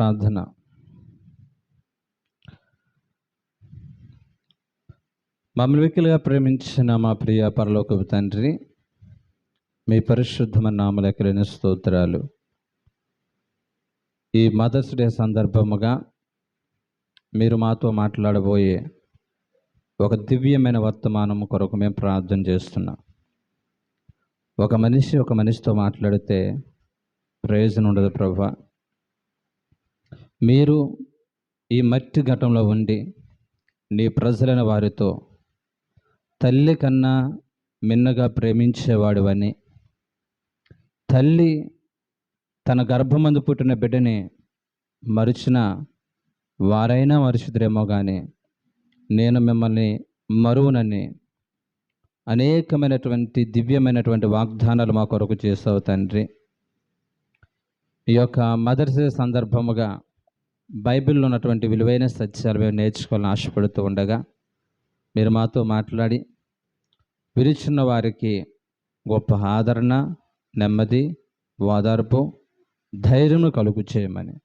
ప్రార్థన. మమ్మల్ని మిక్కిలిగా ప్రేమించిన మా ప్రియ పరలోకపు తండ్రి, మీ పరిశుద్ధమైన నామమునకు స్తోత్రాలు. ఈ మదర్స్ డే సందర్భముగా మీరు మాతో మాట్లాడబోయే ఒక దివ్యమైన వర్తమానము కొరకు మేము ప్రార్థన చేస్తున్నాం. ఒక మనిషితో మాట్లాడితే ప్రయోజనం ఉండదు ప్రభువా. మీరు ఈ మట్టి ఘటంలో ఉండి నీ ప్రజలైన వారితో తల్లి కన్నా మిన్నగా ప్రేమించేవాడివని, తల్లి తన గర్భమందు పుట్టిన బిడ్డని మరిచిన వారైనా మరుచుదురేమో కానీ నేను మిమ్మల్ని మరువునని అనేకమైనటువంటి దివ్యమైనటువంటి వాగ్దానాలు మా కొరకు చేసావు తండ్రి. ఈ యొక్క మదర్స్ డే సందర్భముగా బైబిల్లో ఉన్నటువంటి విలువైన సత్యాలు మేము నేర్చుకోవాలని ఆశపడుతూ ఉండగా మీరు మాతో మాట్లాడి విరుచున్న వారికి గొప్ప ఆదరణ, నెమ్మది, ఓదార్పు, ధైర్యం కలుగు చేయమని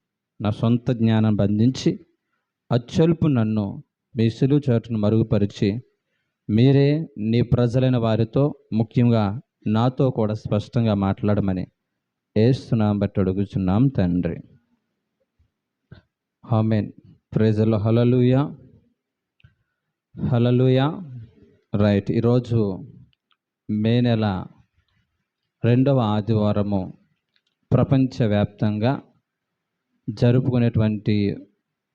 నా సొంత జ్ఞానం బంధించి అత్యల్పు నన్ను మీ సిలువ చాటును మరుగుపరిచి మీరే నీ ప్రజలైన వారితో ముఖ్యంగా నాతో కూడా స్పష్టంగా మాట్లాడమని యేసునామమును బట్టి అడుగుచున్నాం తండ్రి. ఆమేన్. Praise the lord. Hallelujah, hallelujah. Right. ఈరోజు మే నెల 2వ ఆదివారము ప్రపంచవ్యాప్తంగా జరుపుకునేటువంటి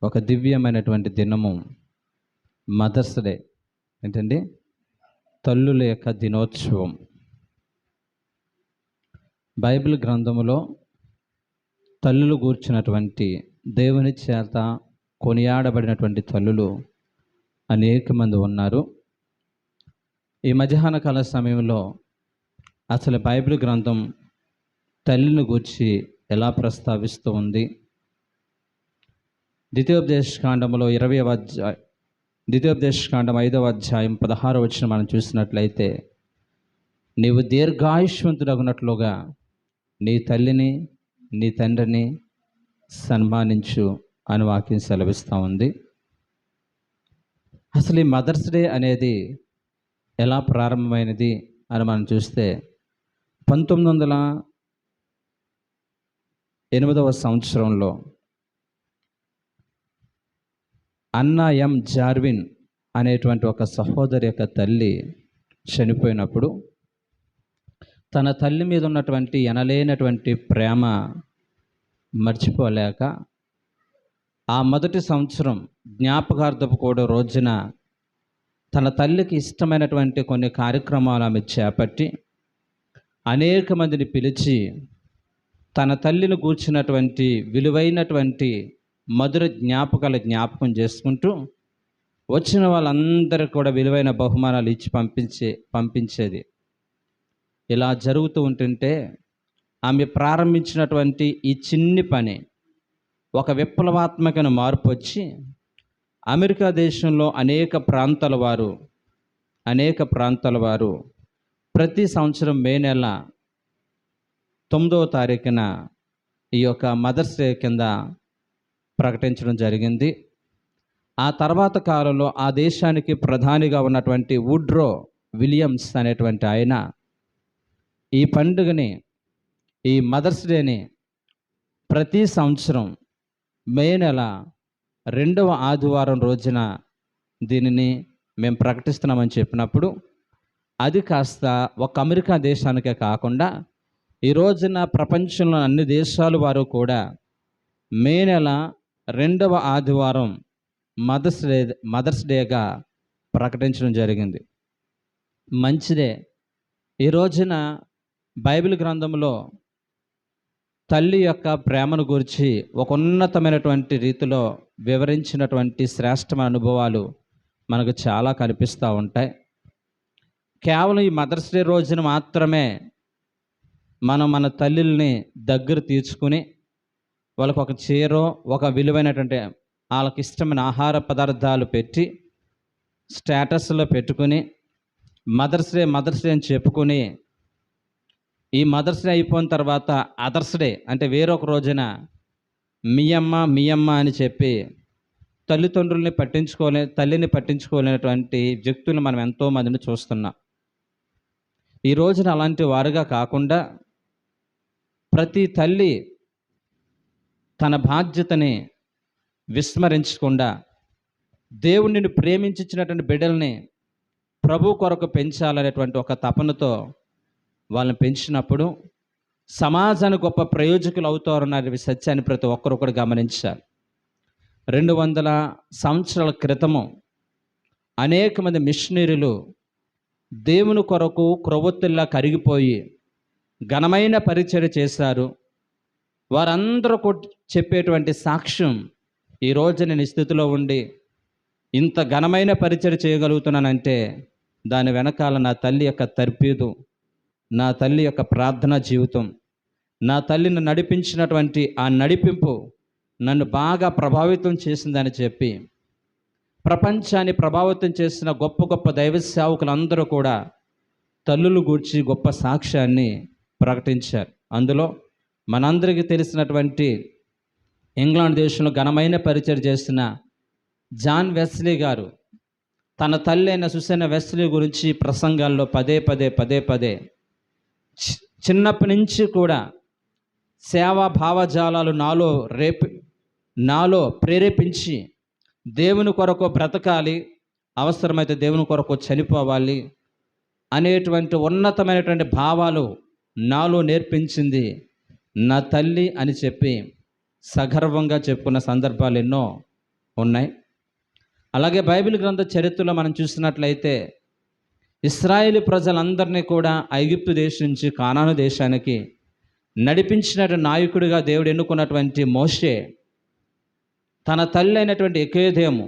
ఒక దివ్యమైనటువంటి దినము మదర్స్ డే. ఏంటండి? తల్లుల యొక్క దినోత్సవం. బైబిల్ గ్రంథములో తల్లులు గూర్చినటువంటి దేవుని చేత కొనియాడబడినటువంటి తల్లులు అనేక మంది ఉన్నారు. ఈ మధ్యాహ్న కాల సమయంలో అసలు బైబిల్ గ్రంథం తల్లిని గూర్చి ఎలా ప్రస్తావిస్తూ ఉంది? ద్వితీయోపదేశకాండములో 5వ అధ్యాయం 16వ వచనం మనం చూసినట్లయితే, నీవు దీర్ఘాయుష్మంతుడగునట్లుగా నీ తల్లిని నీ తండ్రిని సన్మానించు అని వాక్యం సెలవిస్తూ ఉంది. అసలు ఈ మదర్స్ డే అనేది ఎలా ప్రారంభమైనది అని మనం చూస్తే 1908వ సంవత్సరంలో అన్నా ఎం జార్విన్ అనేటువంటి ఒక సహోదరి యొక్క తల్లి చనిపోయినప్పుడు తన తల్లి మీద ఉన్నటువంటి ఎనలేనటువంటి ప్రేమ మర్చిపోలేక ఆ మొదటి సంవత్సరం జ్ఞాపకార్థపు కూడా రోజున తన తల్లికి ఇష్టమైనటువంటి కొన్ని కార్యక్రమాలు ఆమె చేపట్టి అనేక మందిని పిలిచి తన తల్లిని గూర్చినటువంటి విలువైనటువంటి మధుర జ్ఞాపకం చేసుకుంటూ వచ్చిన వాళ్ళందరికీ కూడా విలువైన బహుమానాలు ఇచ్చి పంపించేది. ఇలా జరుగుతూ ఉంటుంటే ఆమె ప్రారంభించినటువంటి ఈ చిన్ని పని ఒక విప్లవాత్మకమైన మార్పు వచ్చి అమెరికా దేశంలో అనేక ప్రాంతాల వారు ప్రతి సంవత్సరం మే నెల 9వ తారీఖున ఈ యొక్క మదర్స్ డే కింద ప్రకటించడం జరిగింది. ఆ తర్వాత కాలంలో ఆ దేశానికి ప్రధానిగా ఉన్నటువంటి వుడ్రో విలియమ్స్ అనేటువంటి ఆయన ఈ పండుగని, ఈ మదర్స్ డేని ప్రతి సంవత్సరం మే నెల 2వ ఆదివారం రోజున దీనిని మేము ప్రకటిస్తున్నామని చెప్పినప్పుడు అది కాస్త ఒక అమెరికా దేశానికే కాకుండా ఈ రోజున ప్రపంచంలో అన్ని దేశాల వారు కూడా మే నెల 2వ ఆదివారం మదర్స్ డేగా ప్రకటించడం జరిగింది. మంచిదే. ఈ రోజున బైబిల్ గ్రంథంలో తల్లి యొక్క ప్రేమను గురించి ఒక ఉన్నతమైనటువంటి రీతిలో వివరించినటువంటి శ్రేష్టమైన అనుభవాలు మనకు చాలా కనిపిస్తూ ఉంటాయి. కేవలం ఈ మదర్స్ డే రోజున మాత్రమే మనం మన తల్లిని దగ్గర తీర్చుకుని వాళ్ళకు ఒక చీరో ఒక విలువైనటువంటి వాళ్ళకి ఇష్టమైన ఆహార పదార్థాలు పెట్టి స్టేటస్లో పెట్టుకుని మదర్స్ డే అని చెప్పుకొని ఈ మదర్స్ డే అయిపోయిన తర్వాత అదర్స్ డే అంటే వేరొక రోజున మీ అమ్మ అని చెప్పి తల్లిని పట్టించుకోలేనటువంటి వ్యక్తులు మనం ఎంతోమందిని చూస్తున్నాం. ఈ రోజున అలాంటి వారుగా కాకుండా ప్రతి తల్లి తన బాధ్యతని విస్మరించకుండా దేవుడిని ప్రేమించినటువంటి బిడ్డల్ని ప్రభు కొరకు పెంచాలనేటువంటి ఒక తపనతో వాళ్ళని పెంచినప్పుడు సమాజానికి గొప్ప ప్రయోజకులు అవుతారన్న సత్యాన్ని ప్రతి ఒక్కరు కూడా గమనించాలి. 200 సంవత్సరాల క్రితము అనేక మంది మిషనరీలు దేవుని కొరకు క్రొవ్వొత్తుల్లా కరిగిపోయి ఘనమైన పరిచర్య చేశారు. వారందరూ చెప్పేటువంటి సాక్ష్యం, ఈరోజు నేను ఈ స్థితిలో ఉండి ఇంత ఘనమైన పరిచర్య చేయగలుగుతున్నానంటే దాని వెనకాల నా తల్లి యొక్క తర్ఫీదు, నా తల్లి యొక్క ప్రార్థనా జీవితం, నా తల్లిని నడిపించినటువంటి ఆ నడిపింపు నన్ను బాగా ప్రభావితం చేసిందని చెప్పి ప్రపంచాన్ని ప్రభావితం చేసిన గొప్ప గొప్ప దైవ సేవకులందరూ కూడా తల్లులు గూర్చి గొప్ప సాక్ష్యాన్ని ప్రకటించారు. అందులో మనందరికీ తెలిసినటువంటి ఇంగ్లాండ్ దేశంలో ఘనమైన పరిచయం చేసిన జాన్ వెస్లీ గారు తన తల్లి అయిన సుసైనా వెస్లీ గురించి ప్రసంగాల్లో పదే పదే చిన్నప్పటి నుంచి కూడా సేవా భావజాలాలు నాలో ప్రేరేపించి దేవుని కొరకు బ్రతకాలి, అవసరమైతే దేవుని కొరకు చనిపోవాలి అనేటువంటి ఉన్నతమైనటువంటి భావాలు నాలో నేర్పించింది నా తల్లి అని చెప్పి సగర్వంగా చెప్పుకున్న సందర్భాలు ఎన్నో ఉన్నాయి. అలాగే బైబిల్ గ్రంథ చరిత్రలో మనం చూసినట్లయితే ఇశ్రాయేలు ప్రజలందరినీ కూడా ఐగుప్తు దేశం నుంచి కానాను దేశానికి నడిపించిన నాయకుడిగా దేవుడు ఎన్నుకున్నటువంటి మోషే తన తల్లి అయినటువంటి యెకోదేము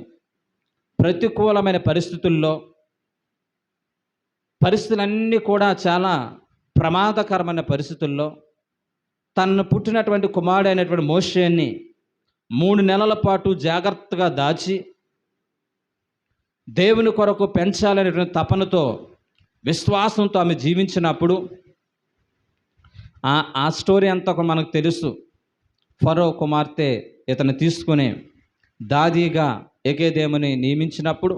ప్రతికూలమైన పరిస్థితులన్నీ కూడా చాలా ప్రమాదకరమైన పరిస్థితుల్లో తనను పుట్టినటువంటి కుమారుడైనటువంటి మోషేని 3 నెలల పాటు జాగ్రత్తగా దాచి దేవుని కొరకు పెంచాలనేటువంటి తపనతో విశ్వాసంతో ఆమె జీవించినప్పుడు ఆ స్టోరీ అంతా మనకు తెలుసు. ఫరో కుమార్తె ఇతను తీసుకుని దాదీగా యెకోదేముని నియమించినప్పుడు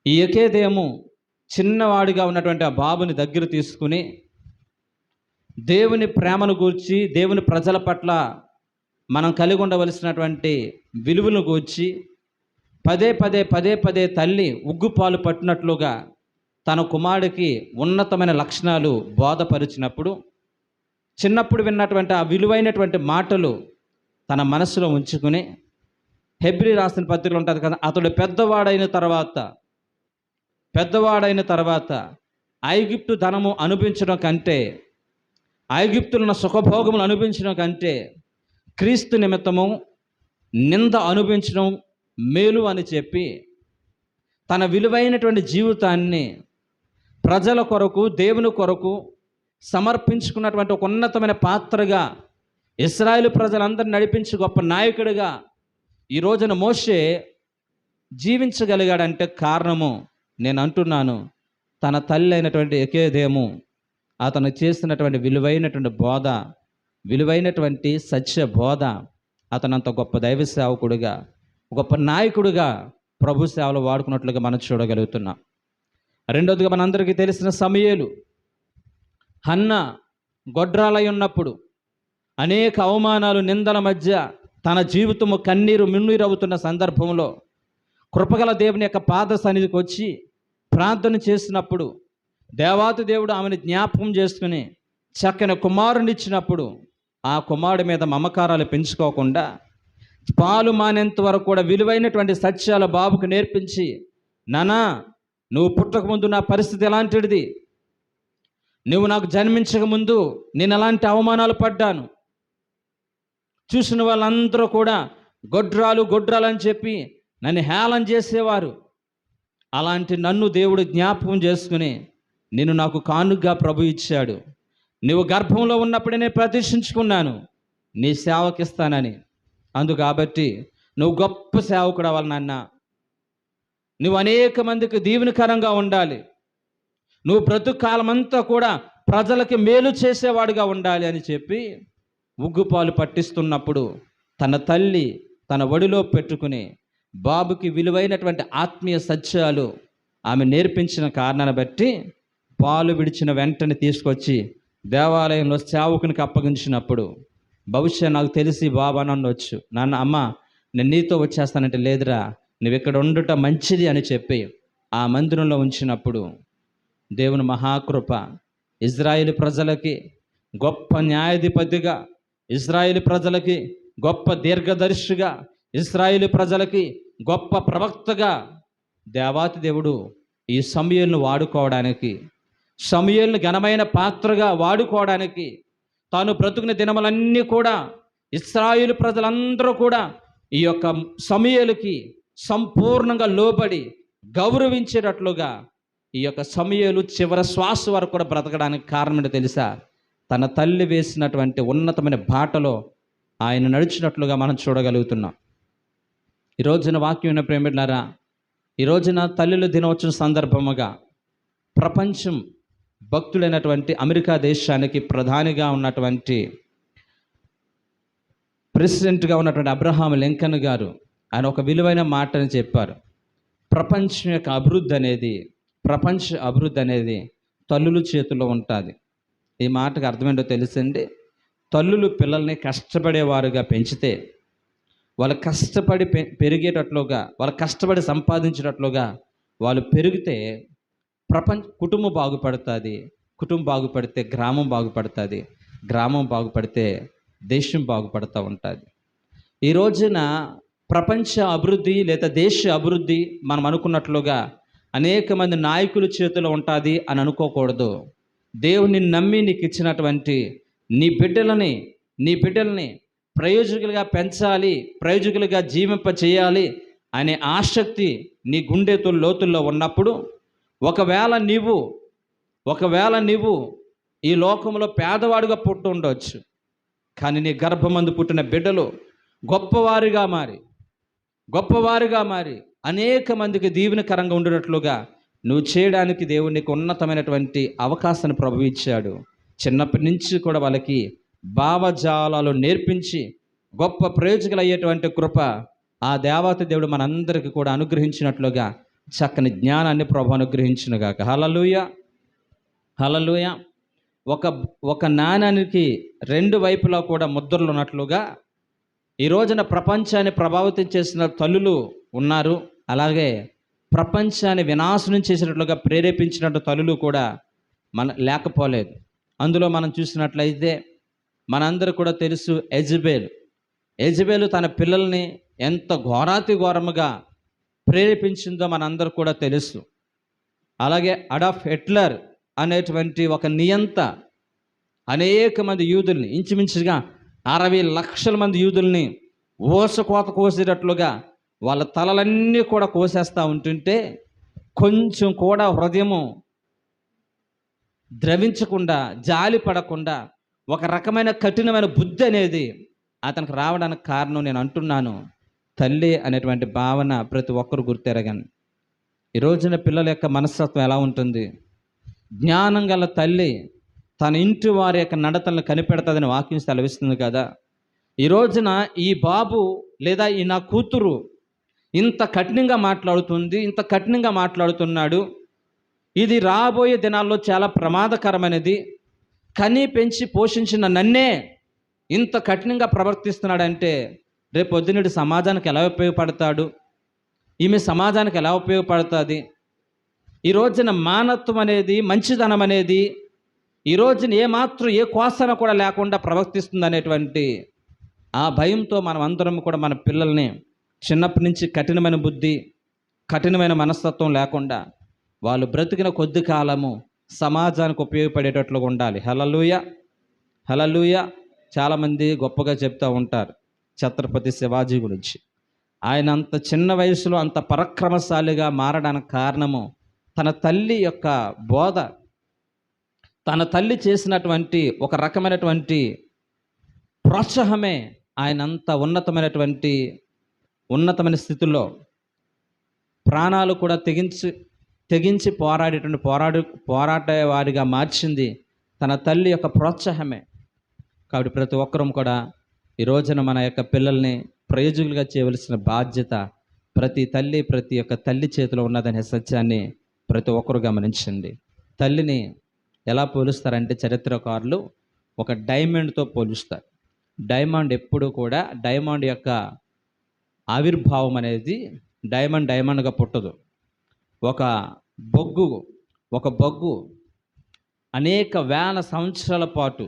ఈ యెకోదేము చిన్నవాడిగా ఉన్నటువంటి ఆ బాబుని దగ్గర తీసుకుని దేవుని ప్రేమను గూర్చి, దేవుని ప్రజల పట్ల మనం కలిగి ఉండవలసినటువంటి విలువలను గూర్చి పదే తల్లి ఉగ్గుపాలు పట్టినట్లుగా తన కుమారుడికి ఉన్నతమైన లక్షణాలు బోధపరిచినప్పుడు చిన్నప్పుడు విన్నటువంటి ఆ విలువైనటువంటి మాటలు తన మనసులో ఉంచుకుని హెబ్రీ రాసిన పత్రికలు ఉంటుంది కదా, అతడు పెద్దవాడైన తర్వాత ఐగుప్తు ధనము అనుభవించడం కంటే, ఐగుప్తులున్న సుఖభోగములు అనుభవించడం కంటే క్రీస్తు నిమిత్తము నింద అనుభవించడం మేలు అని చెప్పి తన విలువైనటువంటి జీవితాన్ని ప్రజల కొరకు, దేవుని కొరకు సమర్పించుకున్నటువంటి ఒక ఉన్నతమైన పాత్రగా ఇశ్రాయేలు ప్రజలందరినీ నడిపించి గొప్ప నాయకుడిగా ఈ రోజున మోషే జీవించగలిగాడంటే కారణము నేను అంటున్నాను, తన తల్లి అయినటువంటి యెకోదేము అతను చేసినటువంటి విలువైనటువంటి సత్య బోధ అతనంత గొప్ప దైవ సేవకుడిగా, గొప్ప నాయకుడిగా ప్రభు సేవలు వాడుకున్నట్లుగా మనం చూడగలుగుతున్నాం. రెండోదిగా మనందరికీ తెలిసిన సమూయేలు, హన్నా గొడ్రాలై ఉన్నప్పుడు అనేక అవమానాలు, నిందల మధ్య తన జీవితము కన్నీరు అవుతున్న సందర్భంలో కృపగల దేవుని యొక్క పాద సన్నిధికి వచ్చి ప్రార్థన చేసినప్పుడు దేవాతి దేవుడు ఆమెను జ్ఞాపకం చేసుకుని చక్కని కుమారునిచ్చినప్పుడు ఆ కుమారుడి మీద మమకారాలు పెంచుకోకుండా పాలు మానేంత వరకు కూడా విలువైనటువంటి సత్యాల బాబుకు నేర్పించి, నానా నువ్వు పుట్టకముందు నా పరిస్థితి ఎలాంటిది, నువ్వు నాకు జన్మించక ముందు నేను ఎలాంటి అవమానాలు పడ్డాను, చూసిన వాళ్ళందరూ కూడా గొడ్రాలు అని చెప్పి నన్ను హేళన చేసేవారు, అలాంటి నన్ను దేవుడు జ్ఞాపకం చేసుకుని నేను నాకు కానుకగా ప్రభు ఇచ్చాడు, నువ్వు గర్భంలో ఉన్నప్పుడే నేను ప్రతిష్ఠించుకున్నాను నీ సేవకిస్తానని. కాబట్టి నువ్వు గొప్ప సేవకుడు అవ్వాలి నాన్న, నువ్వు అనేక మందికి దీవెనకరంగా ఉండాలి, నువ్వు బ్రతుకాలమంతా కూడా ప్రజలకి మేలు చేసేవాడుగా ఉండాలి అని చెప్పి ఉగ్గుపాలు పట్టిస్తున్నప్పుడు తన తల్లి తన ఒడిలో పెట్టుకుని బాబుకి విలువైనటువంటి ఆత్మీయ సత్యాలు ఆమె నేర్పించిన కారణాన్ని బట్టి పాలు విడిచిన వెంటనే తీసుకొచ్చి దేవాలయంలో సేవకునికి అప్పగించినప్పుడు, బహుశా నాకు తెలిసి బాబా నన్నొచ్చు, నాన్న అమ్మ నేను నీతో వచ్చేస్తానంటే, లేదురా నువ్వు ఇక్కడ ఉండుట మంచిది అని చెప్పి ఆ మందిరంలో ఉంచినప్పుడు దేవుని మహాకృప ఇజ్రాయేలు ప్రజలకి గొప్ప న్యాయాధిపతిగా, ఇజ్రాయేలు ప్రజలకి గొప్ప దీర్ఘదర్శిగా, ఇజ్రాయేలు ప్రజలకి గొప్ప ప్రవక్తగా దేవాతి దేవుడు ఈ సమూయేలును వాడుకోవడానికి, సమూయేలును ఘనమైన పాత్రగా వాడుకోవడానికి, తాను బ్రతుకునే దినములన్నీ కూడా ఇశ్రాయేలు ప్రజలందరూ కూడా ఈ యొక్క సమూయేలుకి సంపూర్ణంగా లోబడి గౌరవించేటట్లుగా ఈ యొక్క సమూయేలు చివరి శ్వాస వరకు కూడా బ్రతకడానికి కారణం ఏంటో తెలుసా? తన తల్లి వేసినటువంటి ఉన్నతమైన బాటలో ఆయన నడిచినట్లుగా మనం చూడగలుగుతున్నాం. ఈ రోజున వాక్యం ప్రేమిలారా, ఈ రోజున తల్లుల దినోత్సవం సందర్భముగా ప్రపంచం భక్తులైనటువంటి అమెరికా దేశానికి ప్రధానిగా ఉన్నటువంటి ప్రెసిడెంట్గా ఉన్నటువంటి అబ్రహాం లింకన్ గారు ఆయన ఒక విలువైన మాటని చెప్పారు. ప్రపంచ అభివృద్ధి అనేది తల్లుల చేతుల్లో ఉంటుంది. ఈ మాటకు అర్థమేంటో తెలుసండి? తల్లులు పిల్లల్ని కష్టపడేవారుగా పెంచితే, వాళ్ళు కష్టపడి పెరిగేటట్లుగా, వాళ్ళు కష్టపడి సంపాదించేటట్లుగా వాళ్ళు పెరిగితే కుటుంబం బాగుపడుతుంది. కుటుంబం బాగుపడితే గ్రామం బాగుపడుతుంది. గ్రామం బాగుపడితే దేశం బాగుపడుతూ ఉంటుంది. ఈ రోజున ప్రపంచ అభివృద్ధి లేదా దేశ అభివృద్ధి మనం అనుకున్నట్లుగా అనేక మంది నాయకుల చేతిలో ఉంటుంది అని అనుకోకూడదు. దేవుని నమ్మి నీకు ఇచ్చినటువంటి నీ బిడ్డల్ని ప్రయోజకులుగా పెంచాలి, ప్రయోజకులుగా జీవింప చేయాలి అనే ఆసక్తి నీ గుండెతో లోతుల్లో ఉన్నప్పుడు, ఒకవేళ నీవు ఈ లోకంలో పేదవాడిగా పుట్టి ఉండవచ్చు, కానీ నీ గర్భమందు పుట్టిన బిడ్డలు గొప్పవారిగా మారి అనేక మందికి దీవెనకరంగా ఉండినట్లుగా నువ్వు చేయడానికి దేవుడు నీకు ఉన్నతమైనటువంటి అవకాశాన్ని ప్రభువు ఇచ్చాడు. చిన్నప్పటి నుంచి కూడా వాళ్ళకి భావజాలాలు నేర్పించి గొప్ప ప్రయోజకులు అయ్యేటువంటి కృప ఆ దేవత దేవుడు మనందరికీ కూడా అనుగ్రహించినట్లుగా చక్కని జ్ఞానాన్ని ప్రభు అనుగ్రహించునుగాక. హల్లెలూయా, హల్లెలూయా. ఒక నాణానికి రెండు వైపులా కూడా ముద్రలు ఉన్నట్లుగా ఈ రోజున ప్రపంచాన్ని ప్రభావితం చేసిన తల్లులు ఉన్నారు. అలాగే ప్రపంచాన్ని వినాశనం చేసినట్లుగా ప్రేరేపించినట్టు తల్లులు కూడా లేకపోలేదు. అందులో మనం చూసినట్లయితే మనందరూ కూడా తెలుసు, యెజబెలు తన పిల్లల్ని ఎంత ఘోరాతి ఘోరముగా ప్రేరేపించిందో మనందరూ కూడా తెలుసు. అలాగే అడాల్ఫ్ హిట్లర్ అనేటువంటి ఒక నియంత అనేక మంది యూదుల్ని, ఇంచుమించుగా 60 లక్షల మంది యూదుల్ని ఓసకోత కోసేటట్లుగా వాళ్ళ తలలన్నీ కూడా కోసేస్తూ ఉంటుంటే కొంచెం కూడా హృదయము ద్రవించకుండా, జాలి పడకుండా ఒక రకమైన కఠినమైన బుద్ధి అనేది అతనికి రావడానికి కారణం నేను అంటున్నాను, తల్లి అనేటువంటి భావన ప్రతి ఒక్కరు గుర్తెరగండి. ఈ రోజున పిల్లల యొక్క మనస్తత్వం ఎలా ఉంటుంది? జ్ఞానం గల తల్లి తన ఇంటి వారి యొక్క నడతలను కనిపెడతాదని వాక్యం సెలవిస్తుంది కదా. ఈ రోజున ఈ బాబు లేదా ఈ నా కూతురు ఇంత కఠినంగా మాట్లాడుతున్నాడు, ఇది రాబోయే దినాల్లో చాలా ప్రమాదకరమైనది, కని పెంచి పోషించిన నన్నే ఇంత కఠినంగా ప్రవర్తిస్తున్నాడంటే రేపు పొద్దున్నటి సమాజానికి ఎలా ఉపయోగపడతాడు, ఈమె సమాజానికి ఎలా ఉపయోగపడుతుంది? ఈ రోజున మానత్వం అనేది, మంచిదనం అనేది ఈ రోజున ఏ కోసన కూడా లేకుండా ప్రవర్తిస్తుంది అనేటువంటి ఆ భయంతో మనం అందరం కూడా మన పిల్లల్ని చిన్నప్పటి నుంచి కఠినమైన బుద్ధి, కఠినమైన మనస్తత్వం లేకుండా వాళ్ళు బ్రతికిన కొద్ది కాలము సమాజానికి ఉపయోగపడేటట్లుగా ఉండాలి. హల్లెలూయా, హల్లెలూయా. చాలామంది గొప్పగా చెప్తూ ఉంటారు ఛత్రపతి శివాజీ గురించి. ఆయన అంత చిన్న వయసులో అంత పరాక్రమశాలిగా మారడానికి కారణము తన తల్లి యొక్క బోధ, తన తల్లి చేసినటువంటి ఒక రకమైనటువంటి ప్రోత్సాహమే ఆయన అంత ఉన్నతమైన స్థితిలో ప్రాణాలు కూడా తెగించి పోరాడేవారిగా మార్చింది తన తల్లి యొక్క ప్రోత్సాహమే. కాబట్టి ప్రతి ఒక్కరూ కూడా ఈ రోజున మన యొక్క పిల్లల్ని ప్రయోజకులుగా చేయవలసిన బాధ్యత ప్రతి తల్లి, ప్రతి ఒక్క తల్లి చేతిలో ఉన్నదనే సత్యాన్ని ప్రతి ఒక్కరు గమనించండి. తల్లిని ఎలా పోలుస్తారంటే చరిత్రకారులు ఒక డైమండ్తో పోలుస్తారు. డైమండ్ ఎప్పుడు కూడా డైమండ్ యొక్క ఆవిర్భావం అనేది డైమండ్గా పుట్టదు. ఒక బొగ్గు అనేక వేల సంవత్సరాల పాటు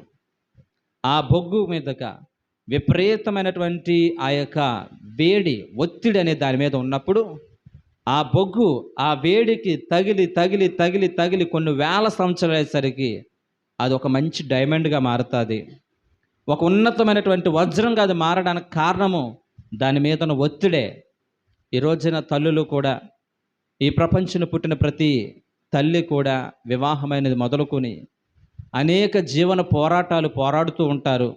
ఆ బొగ్గు మీదగా విపరీతమైనటువంటి ఆ యొక్క ఒత్తిడి అనే దాని మీద ఉన్నప్పుడు ఆ బొగ్గు ఆ వేడికి తగిలి కొన్ని వేల సంవత్సరాలు అయ్యేసరికి అది ఒక మంచి డైమండ్గా మారుతుంది. ఒక ఉన్నతమైనటువంటి వజ్రంగా అది మారడానికి కారణము దాని మీద ఉన్న ఒత్తిడే. ఈ రోజున తల్లులు కూడా, ఈ ప్రపంచంలో పుట్టిన ప్రతి తల్లి కూడా వివాహమైనది మొదలుకొని అనేక జీవన పోరాటాలు పోరాడుతూ ఉంటారు.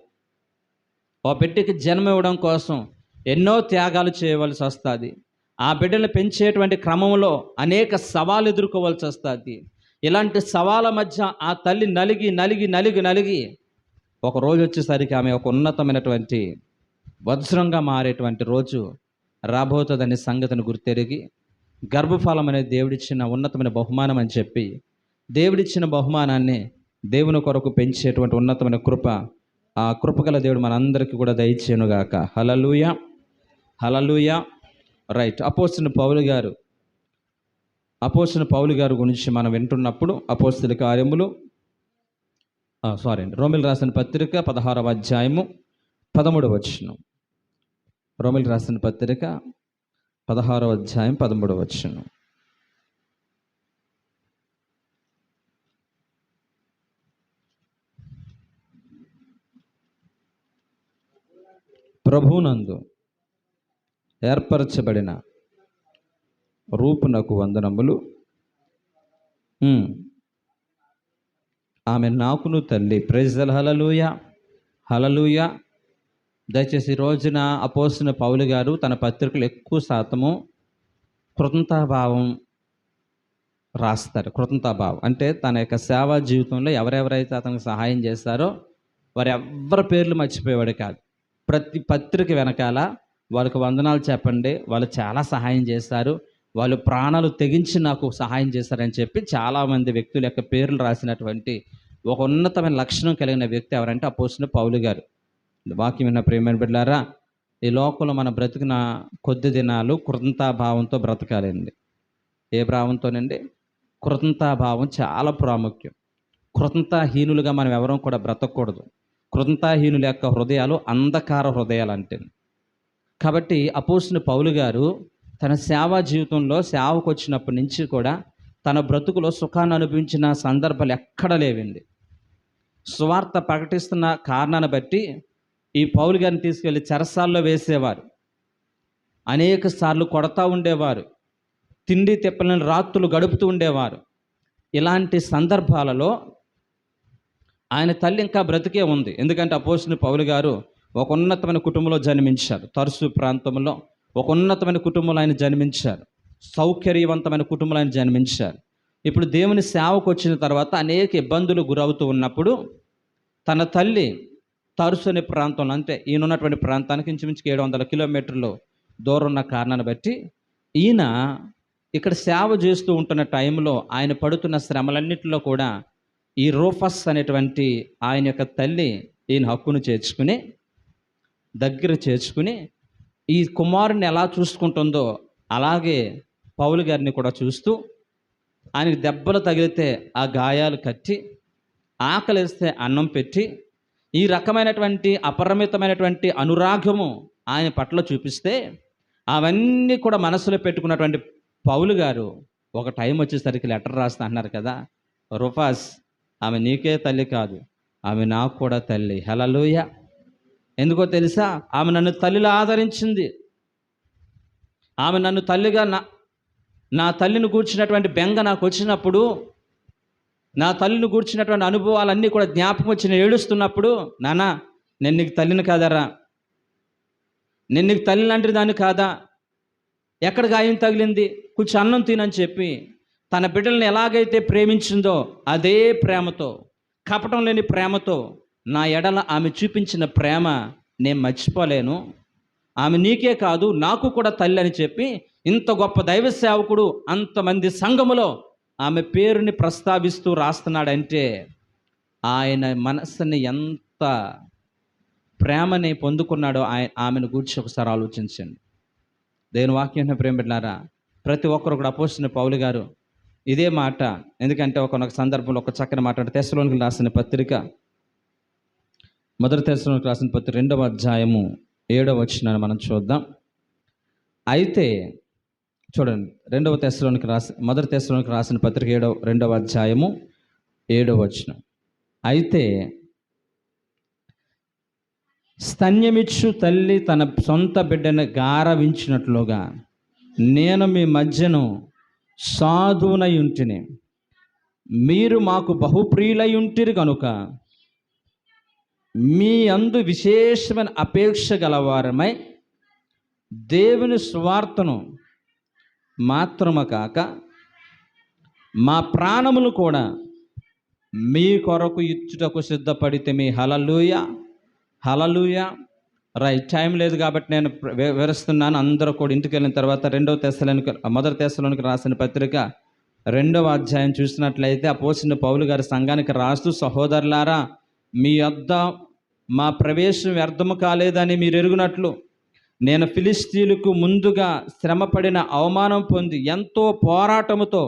ఓ బిడ్డకి జన్మ ఇవ్వడం కోసం ఎన్నో త్యాగాలు చేయవలసి వస్తుంది. ఆ బిడ్డను పెంచేటువంటి క్రమంలో అనేక సవాళ్ళు ఎదుర్కోవాల్సి వస్తుంది. ఇలాంటి సవాళ్ళ మధ్య ఆ తల్లి నలిగి ఒక రోజు వచ్చేసరికి ఆమె ఒక ఉన్నతమైనటువంటి వజ్రంగా మారేటువంటి రోజు రాబోతుందనే సంగతిని గుర్తెరిగి, గర్భఫలం అనేది దేవుడిచ్చిన ఉన్నతమైన బహుమానం అని చెప్పి, దేవుడిచ్చిన బహుమానాన్ని దేవుని కొరకు పెంచేటువంటి ఉన్నతమైన కృప, ఆ కృపగల దేవుడు మనందరికీ కూడా దయచేయునుగాక. హల్లెలూయా, హల్లెలూయా. రైట్. అపోస్తలుడైన పౌలు గారు గురించి మనం వింటున్నప్పుడు అపోస్తల కార్యములు రోమిల్ రాసిన పత్రిక 16వ అధ్యాయము 13వ వచనం. రోమిల్ రాసిన పత్రిక 16వ అధ్యాయం 13వ వచనం. ప్రభువునందు ఏర్పరచబడిన రూపునకు వందనములు. ఆమె నాకును తల్లి. Praise the lord. Hallelujah, hallelujah. దయచేసి ఈ రోజున అపోస్తలుడైన పౌలు గారు తన పత్రికలు ఎక్కువ శాతము కృతజ్ఞతాభావం రాస్తారు. కృతజ్ఞతాభావం అంటే తన యొక్క సేవా జీవితంలో ఎవరెవరైతే అతనికి సహాయం చేస్తారో వారి ఎవ్వరి పేర్లు మర్చిపోయేవాడు కాదు. ప్రతి పత్రిక వెనకాల వాళ్ళకి వందనాలు చెప్పండి, వాళ్ళు చాలా సహాయం చేస్తారు, వాళ్ళు ప్రాణాలు తెగించి నాకు సహాయం చేస్తారని చెప్పి చాలామంది వ్యక్తుల యొక్క పేర్లు రాసినటువంటి ఒక ఉన్నతమైన లక్షణం కలిగిన వ్యక్తి ఎవరంటే అపోస్తలుడైన పౌలు గారు. వాక్యం విన్న ప్రియమైన బిడ్డలారా, ఈ లోకంలో మన బ్రతికిన కొద్ది దినాలు కృతజ్ఞతాభావంతో బ్రతకాలండి. ఏ భావంతోనండి? కృతజ్ఞతాభావం చాలా ప్రాముఖ్యం. కృతజ్ఞతాహీనులుగా మనం ఎవరం కూడా బ్రతకూడదు. కృతజ్ఞతాహీనుల యొక్క హృదయాలు అంధకార హృదయాలు అంటే. కాబట్టి అపోస్తలుడైన పౌలు గారు తన సేవా జీవితంలో సేవకు వచ్చినప్పటి నుంచి కూడా తన బ్రతుకులో సుఖాన్ని అనుభవించిన సందర్భాలు ఎక్కడ లేవండి. సువార్త ప్రకటిస్తున్న కారణాన్ని బట్టి ఈ పౌలు గారిని తీసుకెళ్ళి చెరసాల్లో వేసేవారు, అనేక సార్లు కొడతా ఉండేవారు, తిండి తిప్పలని రాత్రులు గడుపుతూ ఉండేవారు. ఇలాంటి సందర్భాలలో ఆయన తల్లి ఇంకా బ్రతికే ఉంది. ఎందుకంటే అపోస్తలుడైన పౌలు గారు ఒక ఉన్నతమైన కుటుంబంలో జన్మించారు. తర్సు ప్రాంతంలో ఒక ఉన్నతమైన కుటుంబంలో ఆయన జన్మించారు. సౌకర్యవంతమైన కుటుంబంలో ఆయన జన్మించారు. ఇప్పుడు దేవుని సేవకు వచ్చిన తర్వాత అనేక ఇబ్బందులు గురవుతూ ఉన్నప్పుడు తన తల్లి తర్సు అనే ప్రాంతంలో, అంటే ఈయన ఉన్నటువంటి ప్రాంతానికి ఇంచుమించు 700 కిలోమీటర్లు దూరం ఉన్న కారణాన్ని బట్టి ఈయన ఇక్కడ సేవ చేస్తూ ఉంటున్న టైంలో ఆయన పడుతున్న శ్రమలన్నింటిలో కూడా ఈ రూఫస్ అనేటువంటి ఆయన యొక్క తల్లి ఈయన హక్కును దగ్గర చేర్చుకుని ఈ కుమారుని ఎలా చూసుకుంటుందో అలాగే పౌలు గారిని కూడా చూస్తూ ఆయనకి దెబ్బలు తగిలితే ఆ గాయాలు కట్టి, ఆకలిస్తే అన్నం పెట్టి, ఈ రకమైనటువంటి అపరిమితమైనటువంటి అనురాగము ఆయన పట్ల చూపిస్తే అవన్నీ కూడా మనసులో పెట్టుకున్నటువంటి పౌలు గారు ఒక టైం వచ్చేసరికి లెటర్ రాస్తా అన్నారు కదా, రూఫస్ ఆమె నీకే తల్లి కాదు, ఆమె నాకు కూడా తల్లి. హల్లెలూయా. ఎందుకో తెలుసా? ఆమె నన్ను తల్లిలా ఆదరించింది. ఆమె నన్ను తల్లిగా నా తల్లిని గూర్చినటువంటి బెంగ నాకు వచ్చినప్పుడు, నా తల్లిని గూర్చినటువంటి అనుభవాలన్నీ కూడా జ్ఞాపకం వచ్చి నేను ఏడుస్తున్నప్పుడు, నానా నేను నీకు తల్లిని కాదరా, నేను నీకు తల్లి లాంటి దాన్ని కాదా, ఎక్కడ గాయం తగిలింది, కొంచెం అన్నం తినని చెప్పి తన బిడ్డల్ని ఎలాగైతే ప్రేమించిందో అదే ప్రేమతో, కపటం లేని ప్రేమతో నా ఎడల ఆమె చూపించిన ప్రేమ నేను మర్చిపోలేను. ఆమె నీకే కాదు నాకు కూడా తల్లి అని చెప్పి ఇంత గొప్ప దైవ సేవకుడు అంతమంది సంఘములో ఆమె పేరుని ప్రస్తావిస్తూ రాస్తున్నాడంటే ఆయన మనస్సుని ఎంత ప్రేమని పొందుకున్నాడో ఆమెను గూర్చి ఒకసారి ఆలోచించండి. దేవుని వాక్యాన్ని ప్రేమ బిడ్డలారా, ప్రతి ఒక్కరు కూడా అపోస్తలుడైన పౌలు గారు ఇదే మాట, ఎందుకంటే ఒక సందర్భంలో ఒక చక్కని మాట అంటే తెస్సలోనికీయులకు రాసిన పత్రిక, మొదటి తెస్సలోనికీయులకు రాసిన పత్రిక 2వ అధ్యాయము 7వ వచనాన్ని మనం చూద్దాం. అయితే చూడండి, మొదటి తెస్సలోనికీయులకు రాసిన పత్రిక 2వ అధ్యాయము 7వ వచనం. అయితే స్తన్యమిచ్చు తల్లి తన సొంత బిడ్డను గారవించినట్లుగా నేను మీ మధ్యను సాధువునై ఉంటిని, మీరు మాకు బహుప్రియులై ఉంటిరి కనుక మీ అందు విశేషమైన అపేక్ష గలవారమై దేవుని సువార్తను మాత్రము కాక మా ప్రాణములు కూడా మీ కొరకు ఇచ్చుటకు సిద్ధపడితిమి. హల్లెలూయా, హల్లెలూయా. రైట్, టైం లేదు కాబట్టి నేను వివరిస్తున్నాను. అందరూ కూడా ఇంటికి వెళ్ళిన తర్వాత మొదటి తెస్సలోనికీయులకు రాసిన పత్రిక 2వ అధ్యాయం చూసినట్లయితే అపోస్తలుడైన పౌలు గారి సంఘానికి రాస్తూ, సహోదరులారా, మీ వద్ద మా ప్రవేశం వ్యర్థము కాలేదని మీరు ఎరుగునట్లు నేను ఫిలిష్తీయులకు ముందుగా శ్రమపడిన అవమానం పొంది ఎంతో పోరాటముతో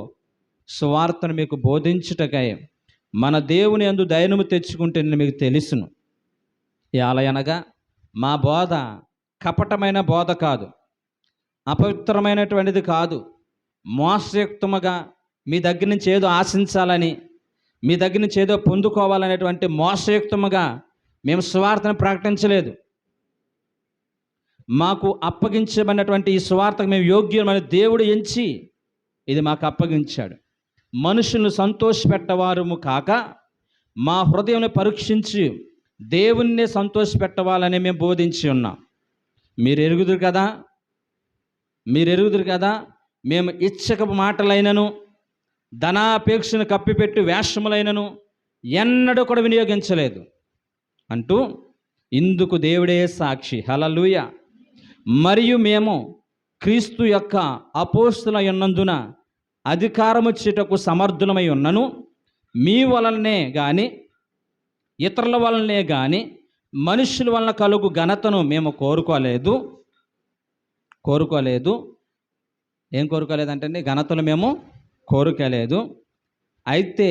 సువార్తను మీకు బోధించుటకై మన దేవుని యందు ధైర్యము తెచ్చుకుంటే మీకు తెలుసును. ఎలాగనగా మా బోధ కపటమైన బోధ కాదు, అపవిత్రమైనటువంటిది కాదు, మోసయుక్తముగా మీ దగ్గర నుంచి ఏదో ఆశించాలని, మీ దగ్గర నుంచి ఏదో పొందుకోవాలనేటువంటి మోసయుక్తముగా మేము సువార్తను ప్రకటించలేదు. మాకు అప్పగించబడినటువంటి ఈ సువార్తకు మేము యోగ్యమైన దేవుడు ఎంచి ఇది మాకు అప్పగించాడు. మనుషులను సంతోషపెట్టవారము కాక మా హృదయంలో పరీక్షించి దేవుణ్ణి సంతోషపెట్టవాలని మేము బోధించి ఉన్నాం. మీరు ఎరుగుదురు కదా మేము ఇచ్చకపు మాటలైనను ధనాపేక్షను కప్పిపెట్టి వేషములైనను ఎన్నడూ కూడా వినియోగించలేదు అంటూ ఇందుకు దేవుడే సాక్షి. హల్లెలూయా. మరియు మేము క్రీస్తు యొక్క అపోస్తలులై ఉన్నందున అధికారము ఇచ్చుటకు సమర్థులమై ఉన్నను, మీ వలనే కానీ ఇతరుల వలనే కానీ మనుషుల వలన కలుగు ఘనతను మేము కోరుకోలేదు. ఏం కోరుకోలేదంటే ఘనతను మేము కోరుకోలేదు. అయితే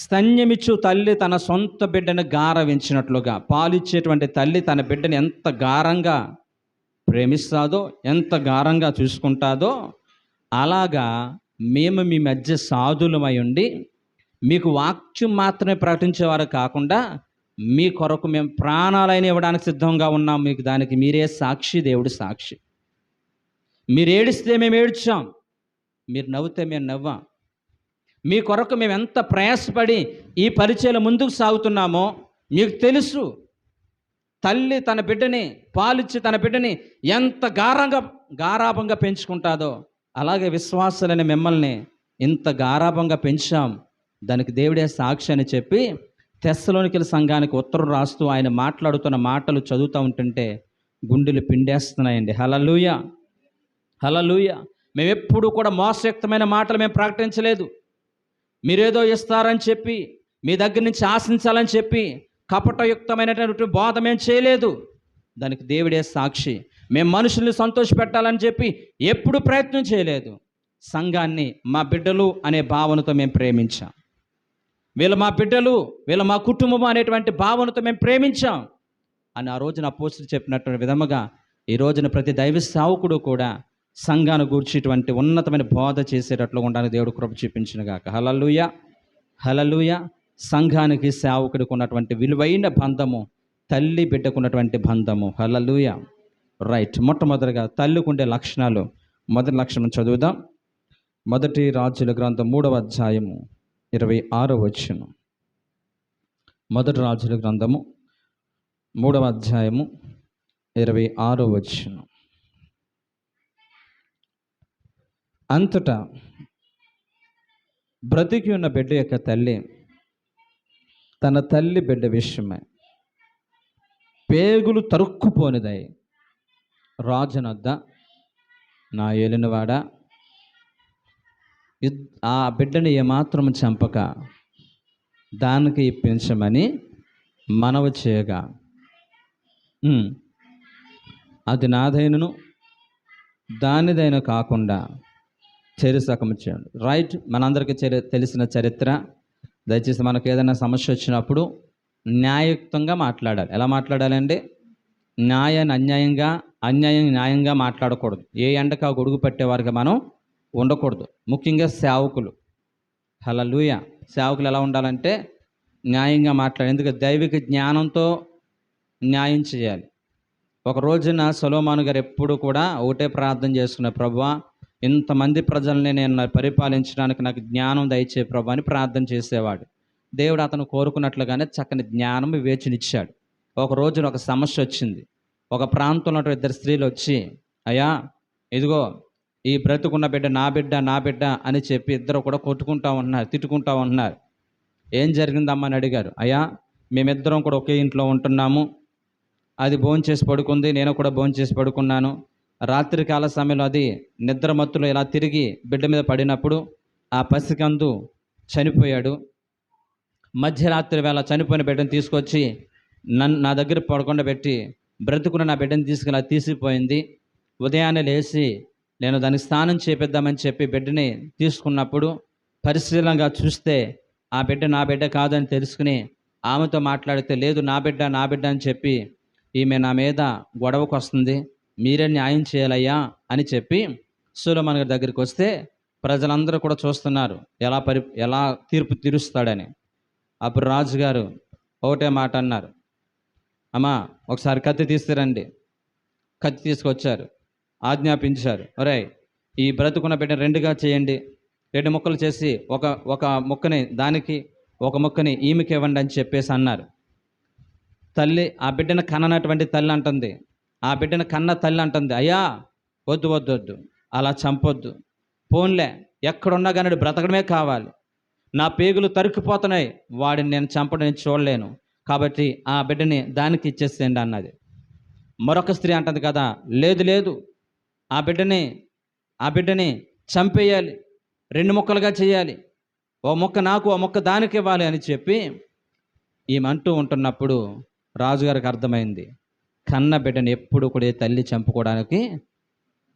స్తన్యమిచ్చు తల్లి తన సొంత బిడ్డను గారవించినట్లుగా, పాలిచ్చేటువంటి తల్లి తన బిడ్డను ఎంత గారంగా ప్రేమిస్తాదో, ఎంత గారంగా చూసుకుంటాదో, అలాగా మేము మీ మధ్య సాధులమై ఉండి మీకు వాక్యం మాత్రమే ప్రకటించేవారు కాకుండా మీ కొరకు మేము ప్రాణాలైన ఇవ్వడానికి సిద్ధంగా ఉన్నాం. మీకు దానికి మీరే సాక్షి, దేవుడు సాక్షి. మీరు ఏడిస్తే మేము ఏడ్చాం, మీరు నవ్వుతే మేము నవ్వాం. మీ కొరకు మేము ఎంత ప్రయాసపడి ఈ పరిచయం ముందుకు సాగుతున్నామో మీకు తెలుసు. తల్లి తన బిడ్డని పాలిచ్చి తన బిడ్డని ఎంత గారాభంగా పెంచుకుంటాదో అలాగే విశ్వాసులని మిమ్మల్ని ఇంత గారాభంగా పెంచాం, దానికి దేవుడే సాక్షి అని చెప్పి తెస్సలోనికీయుల సంఘానికి ఉత్తరం రాస్తూ ఆయన మాట్లాడుతున్న మాటలు చదువుతూ ఉంటుంటే గుండెలు పిండేస్తున్నాయండి. హల్లెలూయా, హల్లెలూయా. మేము ఎప్పుడు కూడా మోసయుక్తమైన మాటలు మేము ప్రకటించలేదు. మీరేదో ఇస్తారని చెప్పి, మీ దగ్గర నుంచి ఆశించాలని చెప్పి కపటయుక్తమైనటువంటి బోధ మేము చేయలేదు. దానికి దేవుడే సాక్షి. మేము మనుషుల్ని సంతోషపెట్టాలని చెప్పి ఎప్పుడు ప్రయత్నం చేయలేదు. సంఘాన్ని మా బిడ్డలు అనే భావనతో మేము ప్రేమించాం. వీళ్ళు మా బిడ్డలు, వీళ్ళు మా కుటుంబం అనేటువంటి భావనతో మేము ప్రేమించాం అని ఆ రోజున అపోస్తలుడు చెప్పినటువంటి విధముగా ఈ రోజున ప్రతి దైవ సేవకుడు కూడా సంఘాన్ని గూర్చేటువంటి ఉన్నతమైన బోధ చేసేటట్లు ఉండడానికి దేవుడు కృప చూపించునుగాక. హల్లెలూయా, హల్లెలూయా. సంఘానికి సేవకుడికి ఉన్నటువంటి విలువైన బంధము తల్లి బిడ్డకున్నటువంటి బంధము. హల్లెలూయా. రైట్, మొట్టమొదటిగా తల్లికి ఉండే లక్షణాలు. మొదటి లక్షణం చదువుదాం. మొదటి రాజుల గ్రంథం 3వ అధ్యాయము 26వ వచనం. మొదటి రాజుల గ్రంథము 3వ అధ్యాయము 26వ వచనం. అంతటా బ్రతికి ఉన్న బిడ్డ యొక్క తల్లి తన తల్లి బిడ్డ విషయమై పేగులు తరుక్కుపోనిదై రాజునొద్ద నా ఏలినవాడ ఆ బిడ్డని ఏమాత్రం చంపక దానికి ఇప్పించమని మనవి చేయగా, అది నాదైనను దానిదైన కాకుండా చెరిసకము చేయండి. రైట్, మనందరికీ తెలిసిన చరిత్ర. దయచేసి మనకు ఏదైనా సమస్య వచ్చినప్పుడు న్యాయయుక్తంగా మాట్లాడాలి. ఎలా మాట్లాడాలండి? న్యాయాన్ని అన్యాయంగా, అన్యాయం న్యాయంగా మాట్లాడకూడదు. ఏ ఎండక గొడుగు పట్టేవారికి మనం ఉండకూడదు. ముఖ్యంగా సేవకులు. హల్లెలూయా. సేవకులు ఎలా ఉండాలంటే న్యాయంగా మాట్లాడాలి. ఎందుకంటే దైవిక జ్ఞానంతో న్యాయం చేయాలి. ఒక రోజున సొలొమోను గారు ఎప్పుడు కూడా ఒకటే ప్రార్థన చేసుకున్న, ప్రభువా, ఇంతమంది ప్రజల్ని నేను పరిపాలించడానికి నాకు జ్ఞానం దయచే ప్రభు అని ప్రార్థన చేసేవాడు. దేవుడు అతను కోరుకున్నట్లుగానే చక్కని జ్ఞానం వివేచనిచ్చాడు. ఒక రోజున ఒక సమస్య వచ్చింది. ఒక ప్రాంతంలో 2 స్త్రీలు వచ్చి, అయ్యా ఇదిగో ఈ బ్రతుకున్న బిడ్డ నా బిడ్డ నా బిడ్డ అని చెప్పి ఇద్దరు కూడా కొట్టుకుంటా ఉన్నారు, తిట్టుకుంటా ఉన్నారు. ఏం జరిగిందమ్మా అని అడిగారు. అయ్యా మేమిద్దరం కూడా ఒకే ఇంట్లో ఉంటున్నాము, అది భోంచేసి పడుకుంది, నేను కూడా భోంచేసి పడుకున్నాను. రాత్రికాల సమయంలో అది నిద్రమత్తులో ఇలా తిరిగి బిడ్డ మీద పడినప్పుడు ఆ పసికందు చనిపోయాడు. మధ్యరాత్రి వేళ చనిపోయిన బిడ్డను తీసుకొచ్చి నా దగ్గర పడుకుండబెట్టి బ్రతుకున్న నా బిడ్డను తీసుకుని తీసిపోయింది. ఉదయాన్నే లేచి నేను దానికి స్నానం చేపిద్దామని చెప్పి బిడ్డని తీసుకున్నప్పుడు పరిశీలనగా చూస్తే ఆ బిడ్డ నా బిడ్డ కాదని తెలుసుకుని ఆమెతో మాట్లాడితే, లేదు నా బిడ్డ నా బిడ్డ అని చెప్పి ఈమె నా మీద గొడవకు వస్తుంది, మీరే న్యాయం చేయాలయ్యా అని చెప్పి సొలొమోను గారి దగ్గరికి వస్తే ప్రజలందరూ కూడా చూస్తున్నారు ఎలా తీర్పు తీరుస్తాడని. అప్పుడు రాజుగారు ఒకటే మాట అన్నారు, అమ్మా ఒకసారి కత్తి తీసుకురండి. కత్తి తీసుకొచ్చారు, ఆజ్ఞాపించారు, ఒరేయ్ ఈ బ్రతుకున్న బిడ్డ 2గా చేయండి, 2 ముక్కలు చేసి ఒక ముక్కని దానికి, ఒక ముక్కని ఈమెకి ఇవ్వండి అని చెప్పేసి అన్నారు. తల్లి ఆ బిడ్డను కన్ననటువంటి తల్లి అంటుంది, ఆ బిడ్డను కన్న తల్లి అంటుంది, అయ్యా వద్దు వద్దు వద్దు, అలా చంపొద్దు, పోన్లే ఎక్కడున్నా కానీ బ్రతకడమే కావాలి, నా పేగులు తరుక్కుపోతున్నాయి, వాడిని నేను చంపడం చూడలేను, కాబట్టి ఆ బిడ్డని దానికి ఇచ్చేసేయండి అన్నది. మరొక స్త్రీ అంటుంది కదా, లేదు లేదు ఆ బిడ్డని చంపేయాలి, 2 ముక్కలుగా చేయాలి, ఓ ముక్క నాకు ఓ ముక్క దానికి ఇవ్వాలి అని చెప్పి ఈమంటూ ఉంటున్నప్పుడు రాజుగారికి అర్థమైంది, కన్న బిడ్డని ఎప్పుడు కూడా తల్లి చంపుకోవడానికి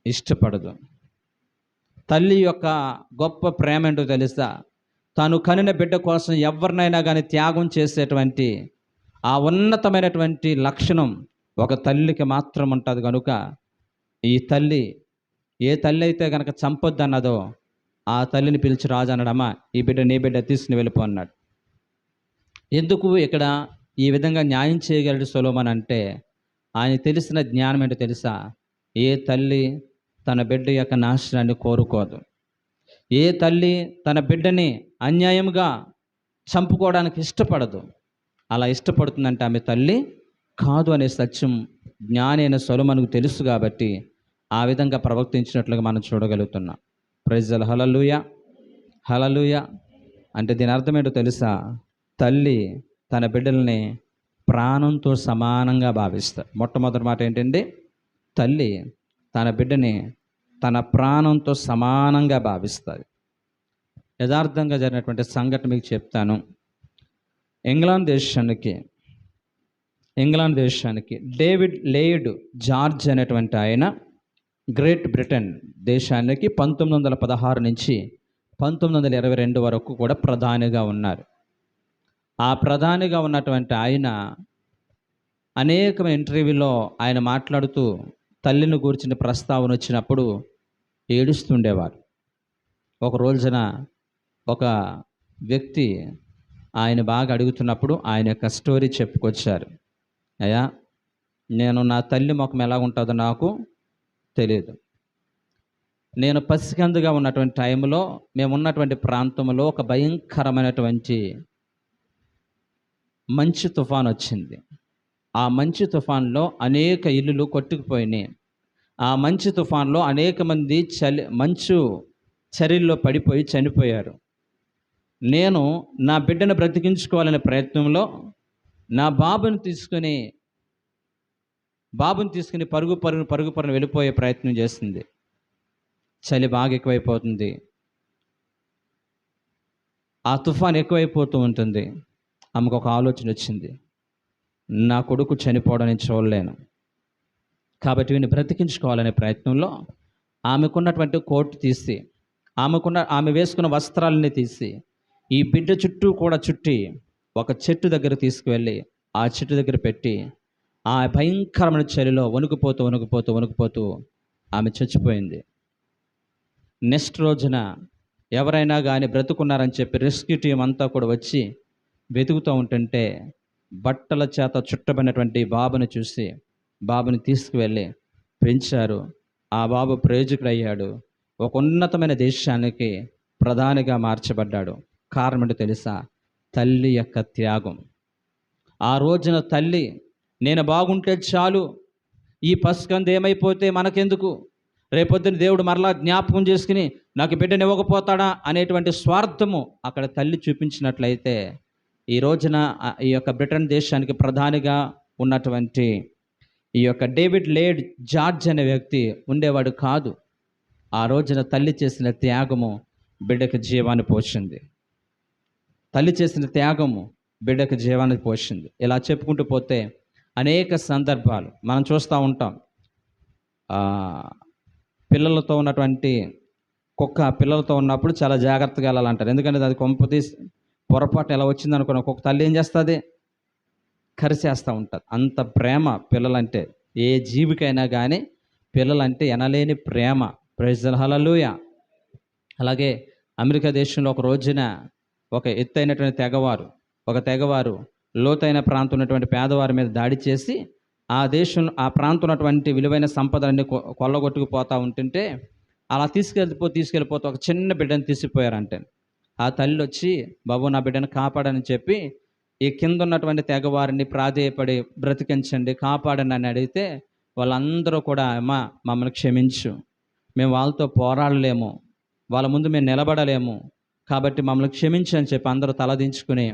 ఇష్టపడదు. తల్లి యొక్క గొప్ప ప్రేమ ఏంటో తెలుసా? తాను కనిన బిడ్డ కోసం ఎవరినైనా కానీ త్యాగం చేసేటువంటి ఆ ఉన్నతమైనటువంటి లక్షణం ఒక తల్లికి మాత్రం ఉంటుంది. కనుక ఈ తల్లి ఏ తల్లి అయితే కనుక చంపొద్దు అన్నదో ఆ తల్లిని పిలిచి రాజు అన్నాడమ్మా ఈ బిడ్డ నీ బిడ్డ తీసుకుని వెళ్ళిపో అన్నాడు. ఎందుకు ఇక్కడ ఈ విధంగా న్యాయం చేయగలడు సొలొమోను అంటే ఆయన తెలిసిన జ్ఞానం ఏంటో తెలుసా? ఏ తల్లి తన బిడ్డ యొక్క నాశనాన్ని కోరుకోదు. ఏ తల్లి తన బిడ్డని అన్యాయంగా చంపుకోవడానికి ఇష్టపడదు. అలా ఇష్టపడుతుందంటే ఆమె తల్లి కాదు అనే సత్యం జ్ఞాని అయిన సొలొమోనుకు తెలుసు కాబట్టి ఆ విధంగా ప్రవర్తించినట్లుగా మనం చూడగలుగుతున్నాం. Praise the lord. Hallelujah hallelujah. అంటే దీని అర్థం ఏంటో తెలుసా? తల్లి తన బిడ్డల్ని ప్రాణంతో సమానంగా భావిస్తారు. మొట్టమొదటి మాట ఏంటండి? తల్లి తన బిడ్డని తన ప్రాణంతో సమానంగా భావిస్తుంది. యథార్థంగా జరిగినటువంటి సంఘటన మీకు చెప్తాను. ఇంగ్లాండ్ దేశానికి డేవిడ్ లేయిడ్ జార్జ్ అనేటువంటి ఆయన గ్రేట్ బ్రిటన్ దేశానికి 1916 నుంచి 1922 వరకు కూడా ప్రధానిగా ఉన్నారు. ఆ ప్రధానిగా ఉన్నటువంటి ఆయన అనేక ఇంటర్వ్యూలో ఆయన మాట్లాడుతూ తల్లిని గురించిన ప్రస్తావన వచ్చినప్పుడు ఏడుస్తుండేవారు. ఒక రోజున ఒక వ్యక్తి ఆయన బాగా అడుగుతున్నప్పుడు ఆయన యొక్క స్టోరీ చెప్పుకొచ్చారు. అయ్యా నేను నా తల్లి ముఖం ఎలా ఉంటుందో నాకు తెలియదు. నేను పసికందుగా ఉన్నటువంటి టైంలో మేము ఉన్నటువంటి ప్రాంతంలో ఒక భయంకరమైనటువంటి మంచు తుఫాన్ వచ్చింది. ఆ మంచు తుఫాన్లో అనేక ఇల్లులు కొట్టుకుపోయినాయి. ఆ మంచు తుఫాన్లో అనేక మంది మంచు చర్యల్లో పడిపోయి చనిపోయారు. నేను నా బిడ్డను బ్రతికించుకోవాలనే ప్రయత్నంలో నా బాబుని తీసుకుని బాబుని తీసుకుని పరుగు వెళ్ళిపోయే ప్రయత్నం చేస్తుంది. చలి బాగా ఎక్కువైపోతుంది, ఆ తుఫాన్ ఎక్కువైపోతూ ఉంటుంది. ఆమెకు ఒక ఆలోచన వచ్చింది, నా కొడుకు చనిపోవడం నేను చూడలేను, కాబట్టి వీడిని బ్రతికించుకోవాలనే ప్రయత్నంలో ఆమెకున్నటువంటి కోట్ తీసి, ఆమె వేసుకున్న వస్త్రాలని తీసి ఈ బిడ్డ చుట్టూ కూడా చుట్టి ఒక చెట్టు దగ్గర తీసుకువెళ్ళి ఆ చెట్టు దగ్గర పెట్టి, ఆ భయంకరమైన చలిలో వణుకుపోతూ ఆమె చచ్చిపోయింది. నెక్స్ట్ రోజున ఎవరైనా కానీ బ్రతుకున్నారని చెప్పి రెస్క్యూ టీం అంతా కూడా వచ్చి వెతుకుతూ ఉంటుంటే, బట్టల చేత చుట్టబడినటువంటి బాబుని చూసి బాబుని తీసుకువెళ్ళి పెంచారు. ఆ బాబు ప్రయోజకుడయ్యాడు, ఒక ఉన్నతమైన దేశానికి ప్రధానిగా మార్చబడ్డాడు. కారణం ఏంటో తెలుసా? తల్లి యొక్క త్యాగం. ఆ రోజున తల్లి, నేను బాగుంటే చాలు, ఈ పసికందు ఏమైపోతే మనకెందుకు, రేపొద్దున దేవుడు మరలా జ్ఞాపకం చేసుకుని నాకు బిడ్డని ఇవ్వకపోతాడా అనేటువంటి స్వార్థము అక్కడ తల్లి చూపించినట్లయితే, ఈ రోజున ఈ యొక్క బ్రిటన్ దేశానికి ప్రధానిగా ఉన్నటువంటి ఈ యొక్క డేవిడ్ లేడ్ జార్జ్ అనే వ్యక్తి ఉండేవాడు కాదు. ఆ రోజున తల్లి చేసిన త్యాగము బిడ్డకు జీవాన్ని పోసింది. తల్లి చేసిన త్యాగము బిడ్డకు జీవాన్ని పోసింది. ఇలా చెప్పుకుంటూ పోతే అనేక సందర్భాలు మనం చూస్తూ ఉంటాం. పిల్లలతో ఉన్నటువంటి కుక్క పిల్లలతో ఉన్నప్పుడు చాలా జాగ్రత్తగా వెళ్ళాలంటారు. ఎందుకంటే అది కొంపతీసి పొరపాటు ఎలా వచ్చింది అనుకున్న ఒక్కొక్క తల్లి ఏం చేస్తుంది? కరిచేస్తూ ఉంటుంది. అంత ప్రేమ పిల్లలంటే. ఏ జీవికైనా కానీ పిల్లలంటే ఎనలేని ప్రేమ. ప్రైజ్ ది హల్లెలూయా. అలాగే అమెరికా దేశంలో ఒక రోజున ఒక ఎత్తైనటువంటి తెగవారు లోతైన ప్రాంతం ఉన్నటువంటి పేదవారి మీద దాడి చేసి ఆ ప్రాంతం ఉన్నటువంటి విలువైన సంపదలన్నీ కొల్లగొట్టుకుపోతూ ఉంటుంటే, అలా తీసుకెళ్ళిపోతూ ఒక చిన్న బిడ్డను తీసిపోయారంటే, ఆ తల్లి వచ్చి, బాబు నా బిడ్డను కాపాడని చెప్పి ఈ కింద ఉన్నటువంటి తెగవారిని ప్రాధేయపడి బ్రతికించండి, కాపాడని అని అడిగితే, వాళ్ళందరూ కూడా, అమ్మా మమ్మల్ని క్షమించు, మేము వాళ్ళతో పోరాడలేము, వాళ్ళ ముందు మేము నిలబడలేము, కాబట్టి మమ్మల్ని క్షమించు అని చెప్పి అందరూ తలదించుకుని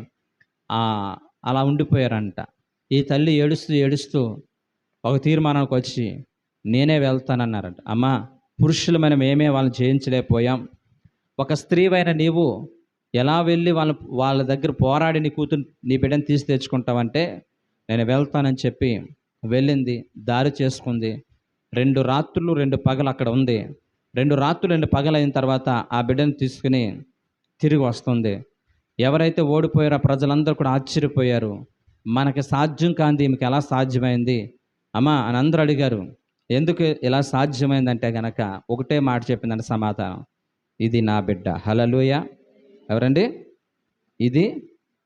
అలా ఉండిపోయారంట. ఈ తల్లి ఏడుస్తూ ఒక తీర్మానానికి వచ్చి, నేనే వెళ్తానన్నారంట. అమ్మా, పురుషులమైన మేమే వాళ్ళని జయించలేకపోయాం, ఒక స్త్రీవైన నీవు ఎలా వెళ్ళి వాళ్ళ దగ్గర పోరాడి నీ బిడ్డను తీసి తెచ్చుకుంటావంటే, నేను వెళ్తానని చెప్పి వెళ్ళింది. దారి చేసుకుంది. 2 రాత్రులు 2 పగలు అక్కడ ఉంది. 2 రాత్రులు 2 పగలు అయిన తర్వాత ఆ బిడ్డను తీసుకుని తిరిగి వస్తుంది. ఎవరైతే ఓడిపోయారో ప్రజలందరూ కూడా ఆశ్చర్యపోయారు. మనకి సాధ్యం కాంది ఈమెకి ఎలా సాధ్యమైంది అమ్మా అని అందరూ అడిగారు. ఎందుకు ఇలా సాధ్యమైందంటే గనక ఒకటే మాట చెప్పిందంటే సమాధానం, ఇది నా బిడ్డ. హల్లెలూయా. ఎవరండి? ఇది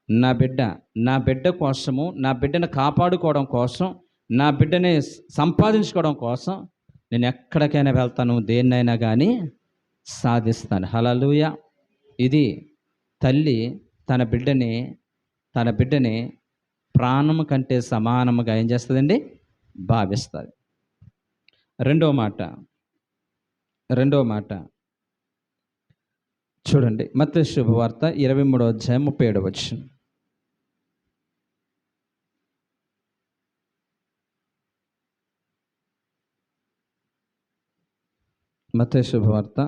నా బిడ్డ. నా బిడ్డ కోసము, నా బిడ్డను కాపాడుకోవడం కోసం, నా బిడ్డని సంపాదించుకోవడం కోసం నేను ఎక్కడికైనా వెళ్తాను, దేన్నైనా కానీ సాధిస్తాను. హల్లెలూయా. ఇది తల్లి తన బిడ్డని ప్రాణము కంటే సమానముగా ఏం చేస్తుందండి? భావిస్తుంది. రెండో మాట చూడండి, మత్తయి శుభవార్త 23వ అధ్యాయం 37వ వచనం. మత్తయి శుభవార్త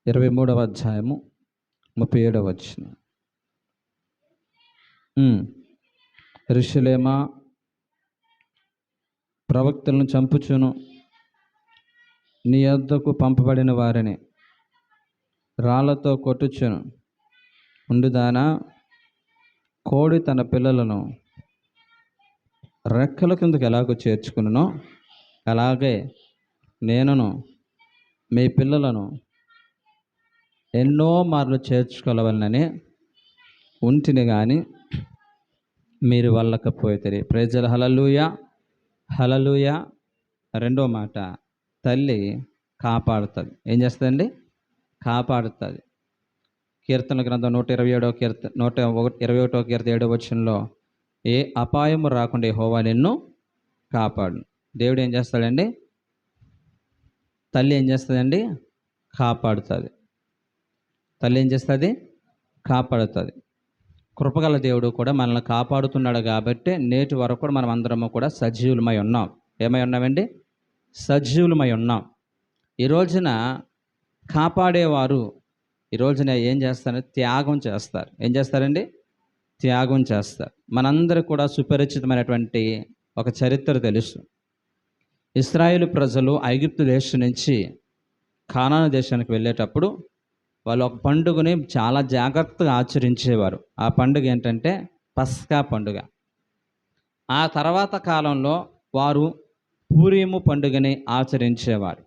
23వ అధ్యాయము 37వ వచనం. యెరూషలేమా, ప్రవక్తలను చంపుచును, నీ యొద్దకు పంపబడిన వారిని రాళ్లతో కొట్టుచును ఉండుదానా, కోడి తన పిల్లలను రెక్కల కిందకు ఎలాగో చేర్చుకునునో అలాగే నేనును మీ పిల్లలను ఎన్నో మార్లు చేర్చుకోవాలని ఉంటిని కానీ మీరు వెళ్ళకపోయితే. ప్రైజ్ ది హల్లెలూయా. హల్లెలూయా. రెండో మాట, తల్లి కాపాడుతుంది. ఏం చేస్తుందండి? కాపాడుతుంది. కీర్తన గ్రంథం 121వ కీర్తన 7వ వచనంలో, ఏ అపాయము రాకుండా యెహోవా నిన్ను కాపాడు. దేవుడు ఏం చేస్తాడండి? తల్లి ఏం చేస్తుందండి? కాపాడుతుంది. తల్లి ఏం చేస్తుంది? కాపాడుతుంది. కృపగల దేవుడు కూడా మనల్ని కాపాడుతున్నాడు కాబట్టి నేటి వరకు కూడా మనం అందరము కూడా సజీవులమై ఉన్నాం. ఏమై ఉన్నామండి? సజీవులమై ఉన్నాం. ఈ రోజున కాపాడేవారు ఈ రోజున ఏం చేస్తారంటే త్యాగం చేస్తారు. ఏం చేస్తారండి? త్యాగం చేస్తారు. మనందరికీ కూడా సుపరిచితమైనటువంటి ఒక చరిత్ర తెలుసు. ఇశ్రాయేలు ప్రజలు ఐగుప్తు దేశం నుంచి కానాను దేశానికి వెళ్ళేటప్పుడు వాళ్ళు ఒక పండుగని చాలా జాగ్రత్తగా ఆచరించేవారు. ఆ పండుగ ఏంటంటే పస్కా పండుగ. ఆ తర్వాత కాలంలో వారు పూరీము పండుగని ఆచరించేవారు.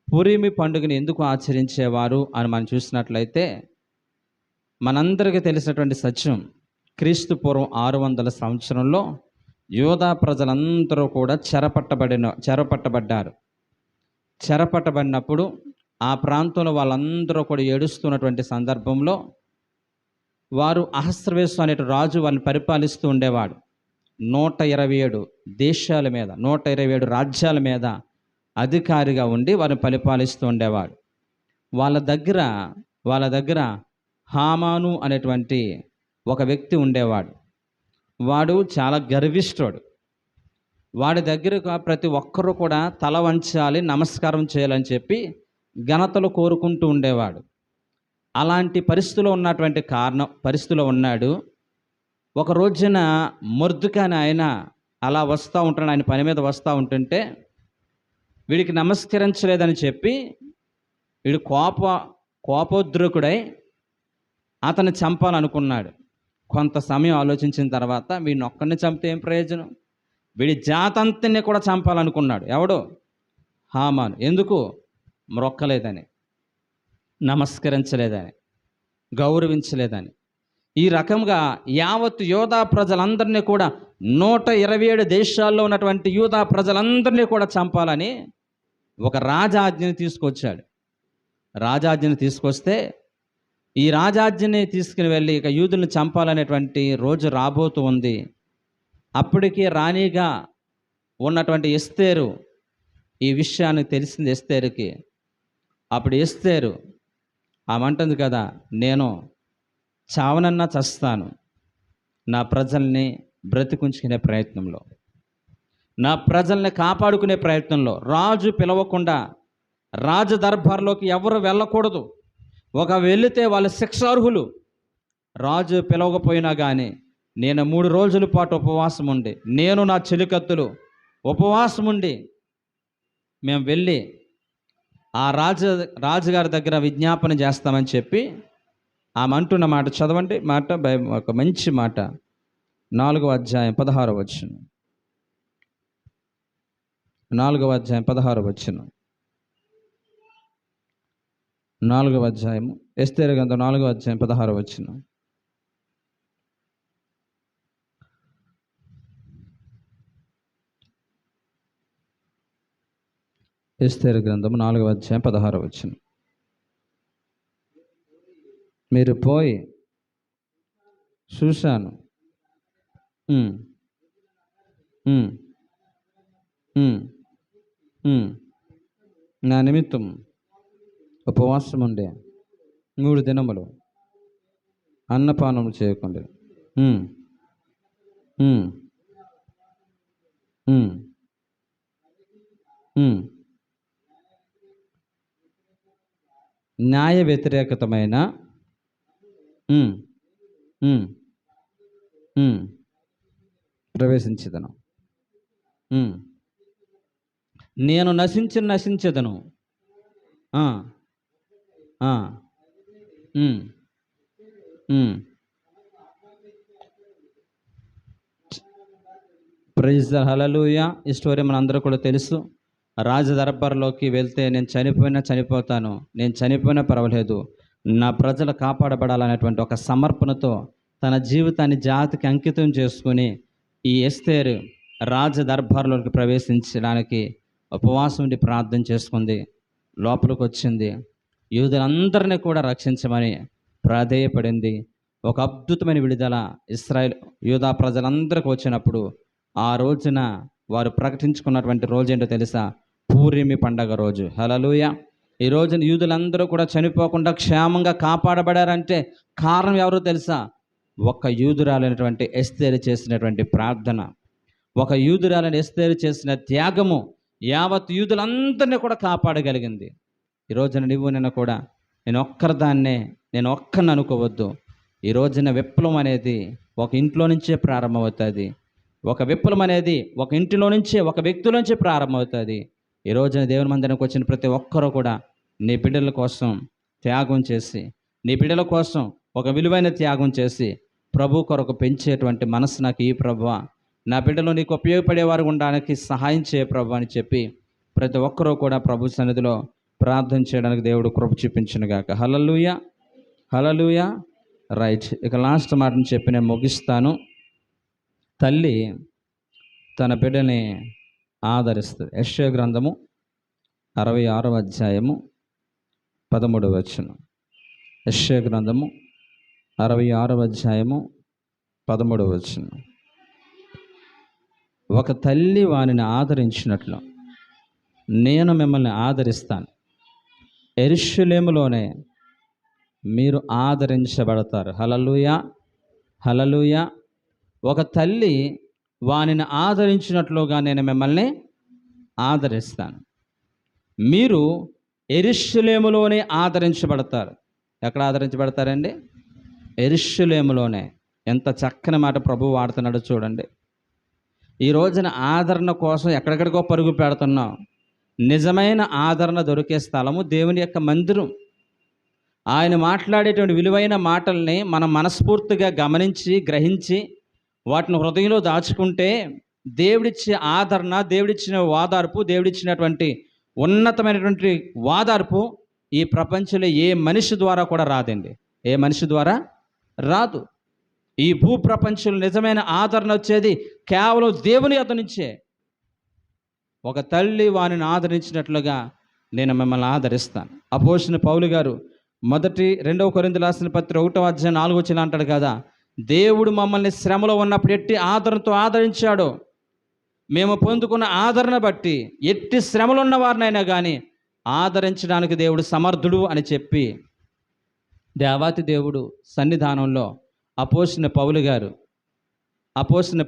పూరీమి పండుగని ఎందుకు ఆచరించేవారు అని మనం చూసినట్లయితే మనందరికీ తెలిసినటువంటి సత్యం, క్రీస్తు పూర్వం 600 సంవత్సరంలో యూదా ప్రజలందరూ కూడా చెరపట్టబడ్డారు. చెరపట్టబడినప్పుడు ఆ ప్రాంతంలో వాళ్ళందరూ కూడా ఏడుస్తున్నటువంటి సందర్భంలో వారు అహస్రవేసు అనే రాజు వాళ్ళని పరిపాలిస్తూ ఉండేవాడు. 127 దేశాల మీద 127 రాజ్యాల మీద అధికారిగా ఉండి వారిని పరిపాలిస్తూ ఉండేవాడు. వాళ్ళ దగ్గర హామాను అనేటువంటి ఒక వ్యక్తి ఉండేవాడు. వాడు చాలా గర్విష్ఠుడు. వాడి దగ్గరకు ప్రతి ఒక్కరూ కూడా తల వంచాలి, నమస్కారం చేయాలని చెప్పి ఘనతలు కోరుకుంటూ ఉండేవాడు. అలాంటి పరిస్థితిలో ఉన్నాడు. ఒక రోజున మొర్దుకాని ఆయన అలా వస్తూ ఉంటాడు. ఆయన పని మీద వస్తూ ఉంటుంటే వీడికి నమస్కరించలేదని చెప్పి వీడు కోపోద్రేకుడై అతన్ని చంపాలనుకున్నాడు. కొంత సమయం ఆలోచించిన తర్వాత వీడిని ఒక్కడిని చంపితే ఏం ప్రయోజనం? వీడి జాతంతిని కూడా చంపాలనుకున్నాడు. ఎవడు? హామాను. ఎందుకు? మ్రొక్కలేదని, నమస్కరించలేదని, గౌరవించలేదని. ఈ రకంగా యావత్ యూదా ప్రజలందరినీ కూడా 127 దేశాల్లో ఉన్నటువంటి యూదా ప్రజలందరినీ కూడా చంపాలని ఒక రాజాజ్ఞని తీసుకొచ్చాడు. రాజాజ్ఞని తీసుకొస్తే ఈ రాజాజ్ఞని తీసుకుని వెళ్ళి ఇక యూదుల్ని చంపాలనేటువంటి రోజు రాబోతూ ఉంది. అప్పటికే రాణిగా ఉన్నటువంటి ఎస్తేరు ఈ విషయాన్ని తెలిసింది ఎస్తేరుకి. అప్పుడు ఎస్తేరు ఆమె అంటుంది కదా, నేను చావనన్నా చస్తాను నా ప్రజల్ని బ్రతికుంచుకునే ప్రయత్నంలో, నా ప్రజల్ని కాపాడుకునే ప్రయత్నంలో. రాజు పిలవకుండా రాజ దర్బార్లోకి ఎవరు వెళ్ళకూడదు. ఒక వెళితే వాళ్ళు శిక్షార్హులు. రాజు పిలవకపోయినా కానీ నేను 3 రోజుల పాటు ఉపవాసం ఉండి, నేను నా చెలికత్తులు ఉపవాసం ఉండి మేము వెళ్ళి ఆ రాజుగారి దగ్గర విజ్ఞాపన చేస్తామని చెప్పి ఆమె అంటున్న మాట చదవండి. ఒక మంచి మాట, 4వ అధ్యాయం 16వ వచనం. 4వ అధ్యాయం 16వ వచనం. 4వ అధ్యాయము ఎస్తేరు గ్రంథం 4వ అధ్యాయం 16వ వచనం. ఎస్తేరు గ్రంథం 4వ అధ్యాయం 16వ వచనం. మీరు పోయి చూశాను, నా నిమిత్తం ఉపవాసం ఉండే 3 దినములు అన్నపానములు చేయకుండా న్యాయ వ్యతిరేకతమైన ప్రవేశించదను. నేను నశించదను. ప్రైజ్ ద హల్లెలూయా. ఈ స్టోరీ మనందరూ కూడా తెలుసు. రాజ దర్బార్లోకి వెళ్తే నేను చనిపోతాను, నేను చనిపోయినా పర్వాలేదు, నా ప్రజలు కాపాడబడాలనేటువంటి ఒక సమర్పణతో తన జీవితాన్ని జాతికి అంకితం చేసుకుని ఈ ఎస్తేరు రాజ దర్బార్లోకి ప్రవేశించడానికి ఉపవాసం ఉండి ప్రార్థన చేసుకుంది. లోపలికి వచ్చింది. యూదులందరినీ కూడా రక్షించమని ప్రాధేయపడింది. ఒక అద్భుతమైన విడుదల యూదా ప్రజలందరికీ వచ్చినప్పుడు ఆ రోజున వారు ప్రకటించుకున్నటువంటి రోజు ఏంటో తెలుసా? పూరిమి పండగ రోజు. హల్లెలూయా. ఈ రోజున యూదులందరూ కూడా చనిపోకుండా క్షేమంగా కాపాడబడారంటే కారణం ఎవరో తెలుసా? ఒక యూదురాలైనటువంటి ఎస్తేరు చేసినటువంటి ప్రార్థన, ఒక యూదురాలని ఎస్తేరు చేసిన త్యాగము యావత్ యూదులందరినీ కూడా కాపాడగలిగింది. ఈ రోజున నువ్వు నిన్న కూడా నేను ఒక్కరిని అనుకోవద్దు. ఈ రోజున విప్లవం అనేది ఒక ఇంట్లో నుంచే ప్రారంభమవుతుంది. ఒక విప్లవం అనేది ఒక ఇంటిలో నుంచే, ఒక వ్యక్తి నుంచే ప్రారంభమవుతుంది. ఈ రోజున దేవుని మందిరానికి వచ్చిన ప్రతి ఒక్కరూ కూడా నీ బిడ్డల కోసం త్యాగం చేసి, నీ బిడ్డల కోసం ఒక విలువైన త్యాగం చేసి ప్రభు కొరకు పెంచేటువంటి మనసు నాకు ఈ ప్రభువా, నా బిడ్డలు నీకు ఉపయోగపడేవారు ఉండడానికి సహాయం చేయ ప్రభు అని చెప్పి ప్రతి ఒక్కరూ కూడా ప్రభు సన్నిధిలో ప్రార్థన చేయడానికి దేవుడు కృప చూపించునుగాక. హల్లెలూయా, హల్లెలూయా. రైట్, ఇక లాస్ట్ మాటను చెప్పి నేను ముగిస్తాను. తల్లి తన బిడ్డని ఆదరిస్తుంది. యెషయా గ్రంథము 66వ అధ్యాయము 13వ వచనం. యెషయా గ్రంథము 66వ అధ్యాయము 13వ వచనం. ఒక తల్లి వానిని ఆదరించినట్లు నేను మిమ్మల్ని ఆదరిస్తాను, యెరూషలేములోనే మీరు ఆదరించబడతారు. హల్లెలూయా, హల్లెలూయా. ఒక తల్లి వానిని ఆదరించినట్లుగా నేను మిమ్మల్ని ఆదరిస్తాను, మీరు యెరూషలేములోనే ఆదరించబడతారు. ఎక్కడ ఆదరించబడతారండి? యెరూషలేములోనే. ఎంత చక్కని మాట ప్రభువు వాడుతున్నాడో చూడండి. ఈ రోజున ఆదరణ కోసం ఎక్కడెక్కడికో పరుగు పెడుతున్నాం. నిజమైన ఆదరణ దొరికే స్థలము దేవుని యొక్క మందిరం. ఆయన మాట్లాడేటువంటి విలువైన మాటల్ని మనం మనస్ఫూర్తిగా గమనించి గ్రహించి వాటిని హృదయంలో దాచుకుంటే దేవుడిచ్చే ఆదరణ, దేవుడిచ్చిన ఓదార్పు, దేవుడిచ్చినటువంటి ఉన్నతమైనటువంటి ఓదార్పు ఈ ప్రపంచంలో ఏ మనిషి ద్వారా కూడా రాదండి. ఏ మనిషి ద్వారా రాదు. ఈ భూ ప్రపంచంలో నిజమైన ఆదరణ వచ్చేది కేవలం దేవుని యొద్ద నుంచే. ఒక తల్లి వానిని ఆదరించినట్లుగా నేను మిమ్మల్ని ఆదరిస్తాను. అపోస్తలుడైన పౌలు గారు 2 కొరింథీయులకు రాసిన పత్రిక 1వ అధ్యాయం 4వ వచనం అంటాడు కదా, దేవుడు మమ్మల్ని శ్రమలో ఉన్నప్పుడు ఎట్టి ఆదరణతో ఆదరించాడో, మేము పొందుకున్న ఆదరణ బట్టి ఎట్టి శ్రమలు ఉన్న వారినైనా కానీ ఆదరించడానికి దేవుడు సమర్థుడు అని చెప్పి దేవాతి దేవుడు సన్నిధానంలో అపోస్తలుడైన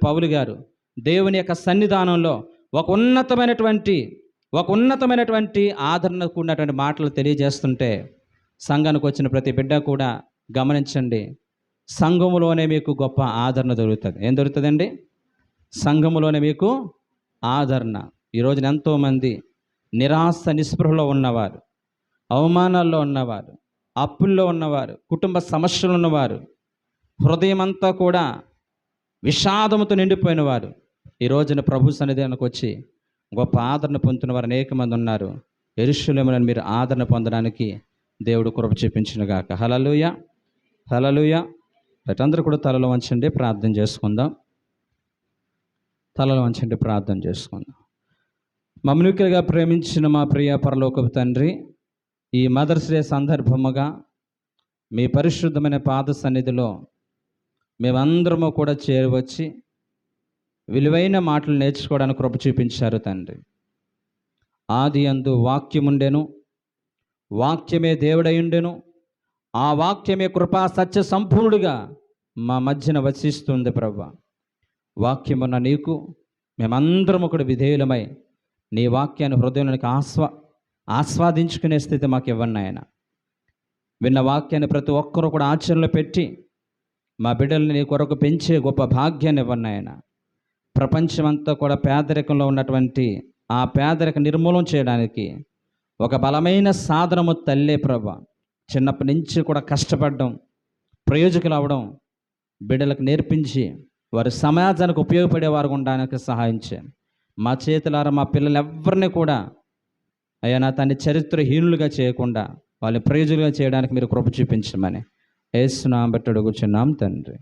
పౌలు గారు దేవుని యొక్క సన్నిధానంలో ఒక ఉన్నతమైనటువంటి ఆదరణకు ఉన్నటువంటి మాటలు తెలియజేస్తుంటే సంఘానికి వచ్చిన ప్రతి బిడ్డ కూడా గమనించండి, సంఘములోనే మీకు గొప్ప ఆదరణ దొరుకుతుంది. ఏం దొరుకుతుందండి? సంఘములోనే మీకు ఆదరణ. ఈ రోజున ఎంతోమంది నిరాశ నిస్పృహలో ఉన్నవారు, అవమానాల్లో ఉన్నవారు, అప్పుల్లో ఉన్నవారు, కుటుంబ సమస్యలు ఉన్నవారు, హృదయం అంతా కూడా విషాదముతో నిండిపోయిన వారు ఈ రోజున ప్రభు సన్నిధానికి వచ్చి గొప్ప ఆదరణ పొందుతున్న వారు అనేక మంది ఉన్నారు. యెరూషలేములో మీరు ఆదరణ పొందడానికి దేవుడు కృప చూపించునుగాక. హల్లెలూయా, హల్లెలూయా. అందరూ కూడా తలలో వంచండి, ప్రార్థన చేసుకుందాం. తలలో వంచండి, ప్రార్థన చేసుకుందాం. మమ్మల్ని ప్రేమించిన మా ప్రియ పరలోకపు తండ్రి, ఈ మదర్స్ డే సందర్భముగా మీ పరిశుద్ధమైన పాద సన్నిధిలో మేమందరము కూడా చేరవచ్చి విలువైన మాటలు నేర్చుకోవడానికి కృప చూపించారు తండ్రి. ఆది యందు వాక్యముండెను, వాక్యమే దేవుడయుండెను, ఆ వాక్యమే కృపా సత్య సంపూర్ణుడిగా మా మధ్యన వసిస్తుంది ప్రభువా. వాక్యమున్న నీకు మేమందరము కూడా విధేయులమై నీ వాక్యాన్ని హృదయంలోనికి ఆస్వాదించుకునే స్థితి మాకు ఇవ్వండి ఆయన. విన్న వాక్యాన్ని ప్రతి ఒక్కరూ కూడా ఆచరణలో పెట్టి మా బిడ్డల్ని నీ కొరకు పెంచే గొప్ప భాగ్యాన్ని ఇవ్వండి ఆయన. ప్రపంచమంతా కూడా పేదరికంలో ఉన్నటువంటి ఆ పేదరిక నిర్మూలన చేయడానికి ఒక బలమైన సాధనము తల్లే ప్రభా. చిన్నప్పటి నుంచి కూడా కష్టపడడం, ప్రయోజకులు అవ్వడం బిడ్డలకు నేర్పించి వారి సమాజానికి ఉపయోగపడేవారు ఉండడానికి సహాయం చేయండి. మా చేతులారా మా పిల్లలు ఎవరిని కూడా అయ్యా నా తండ్రి చరిత్రహీనులుగా చేయకుండా వాళ్ళని ప్రయోజకులుగా చేయడానికి మీరు కృప చూపించమని యేసు నామమున బట్టి అడుగుచున్నాం తండ్రి.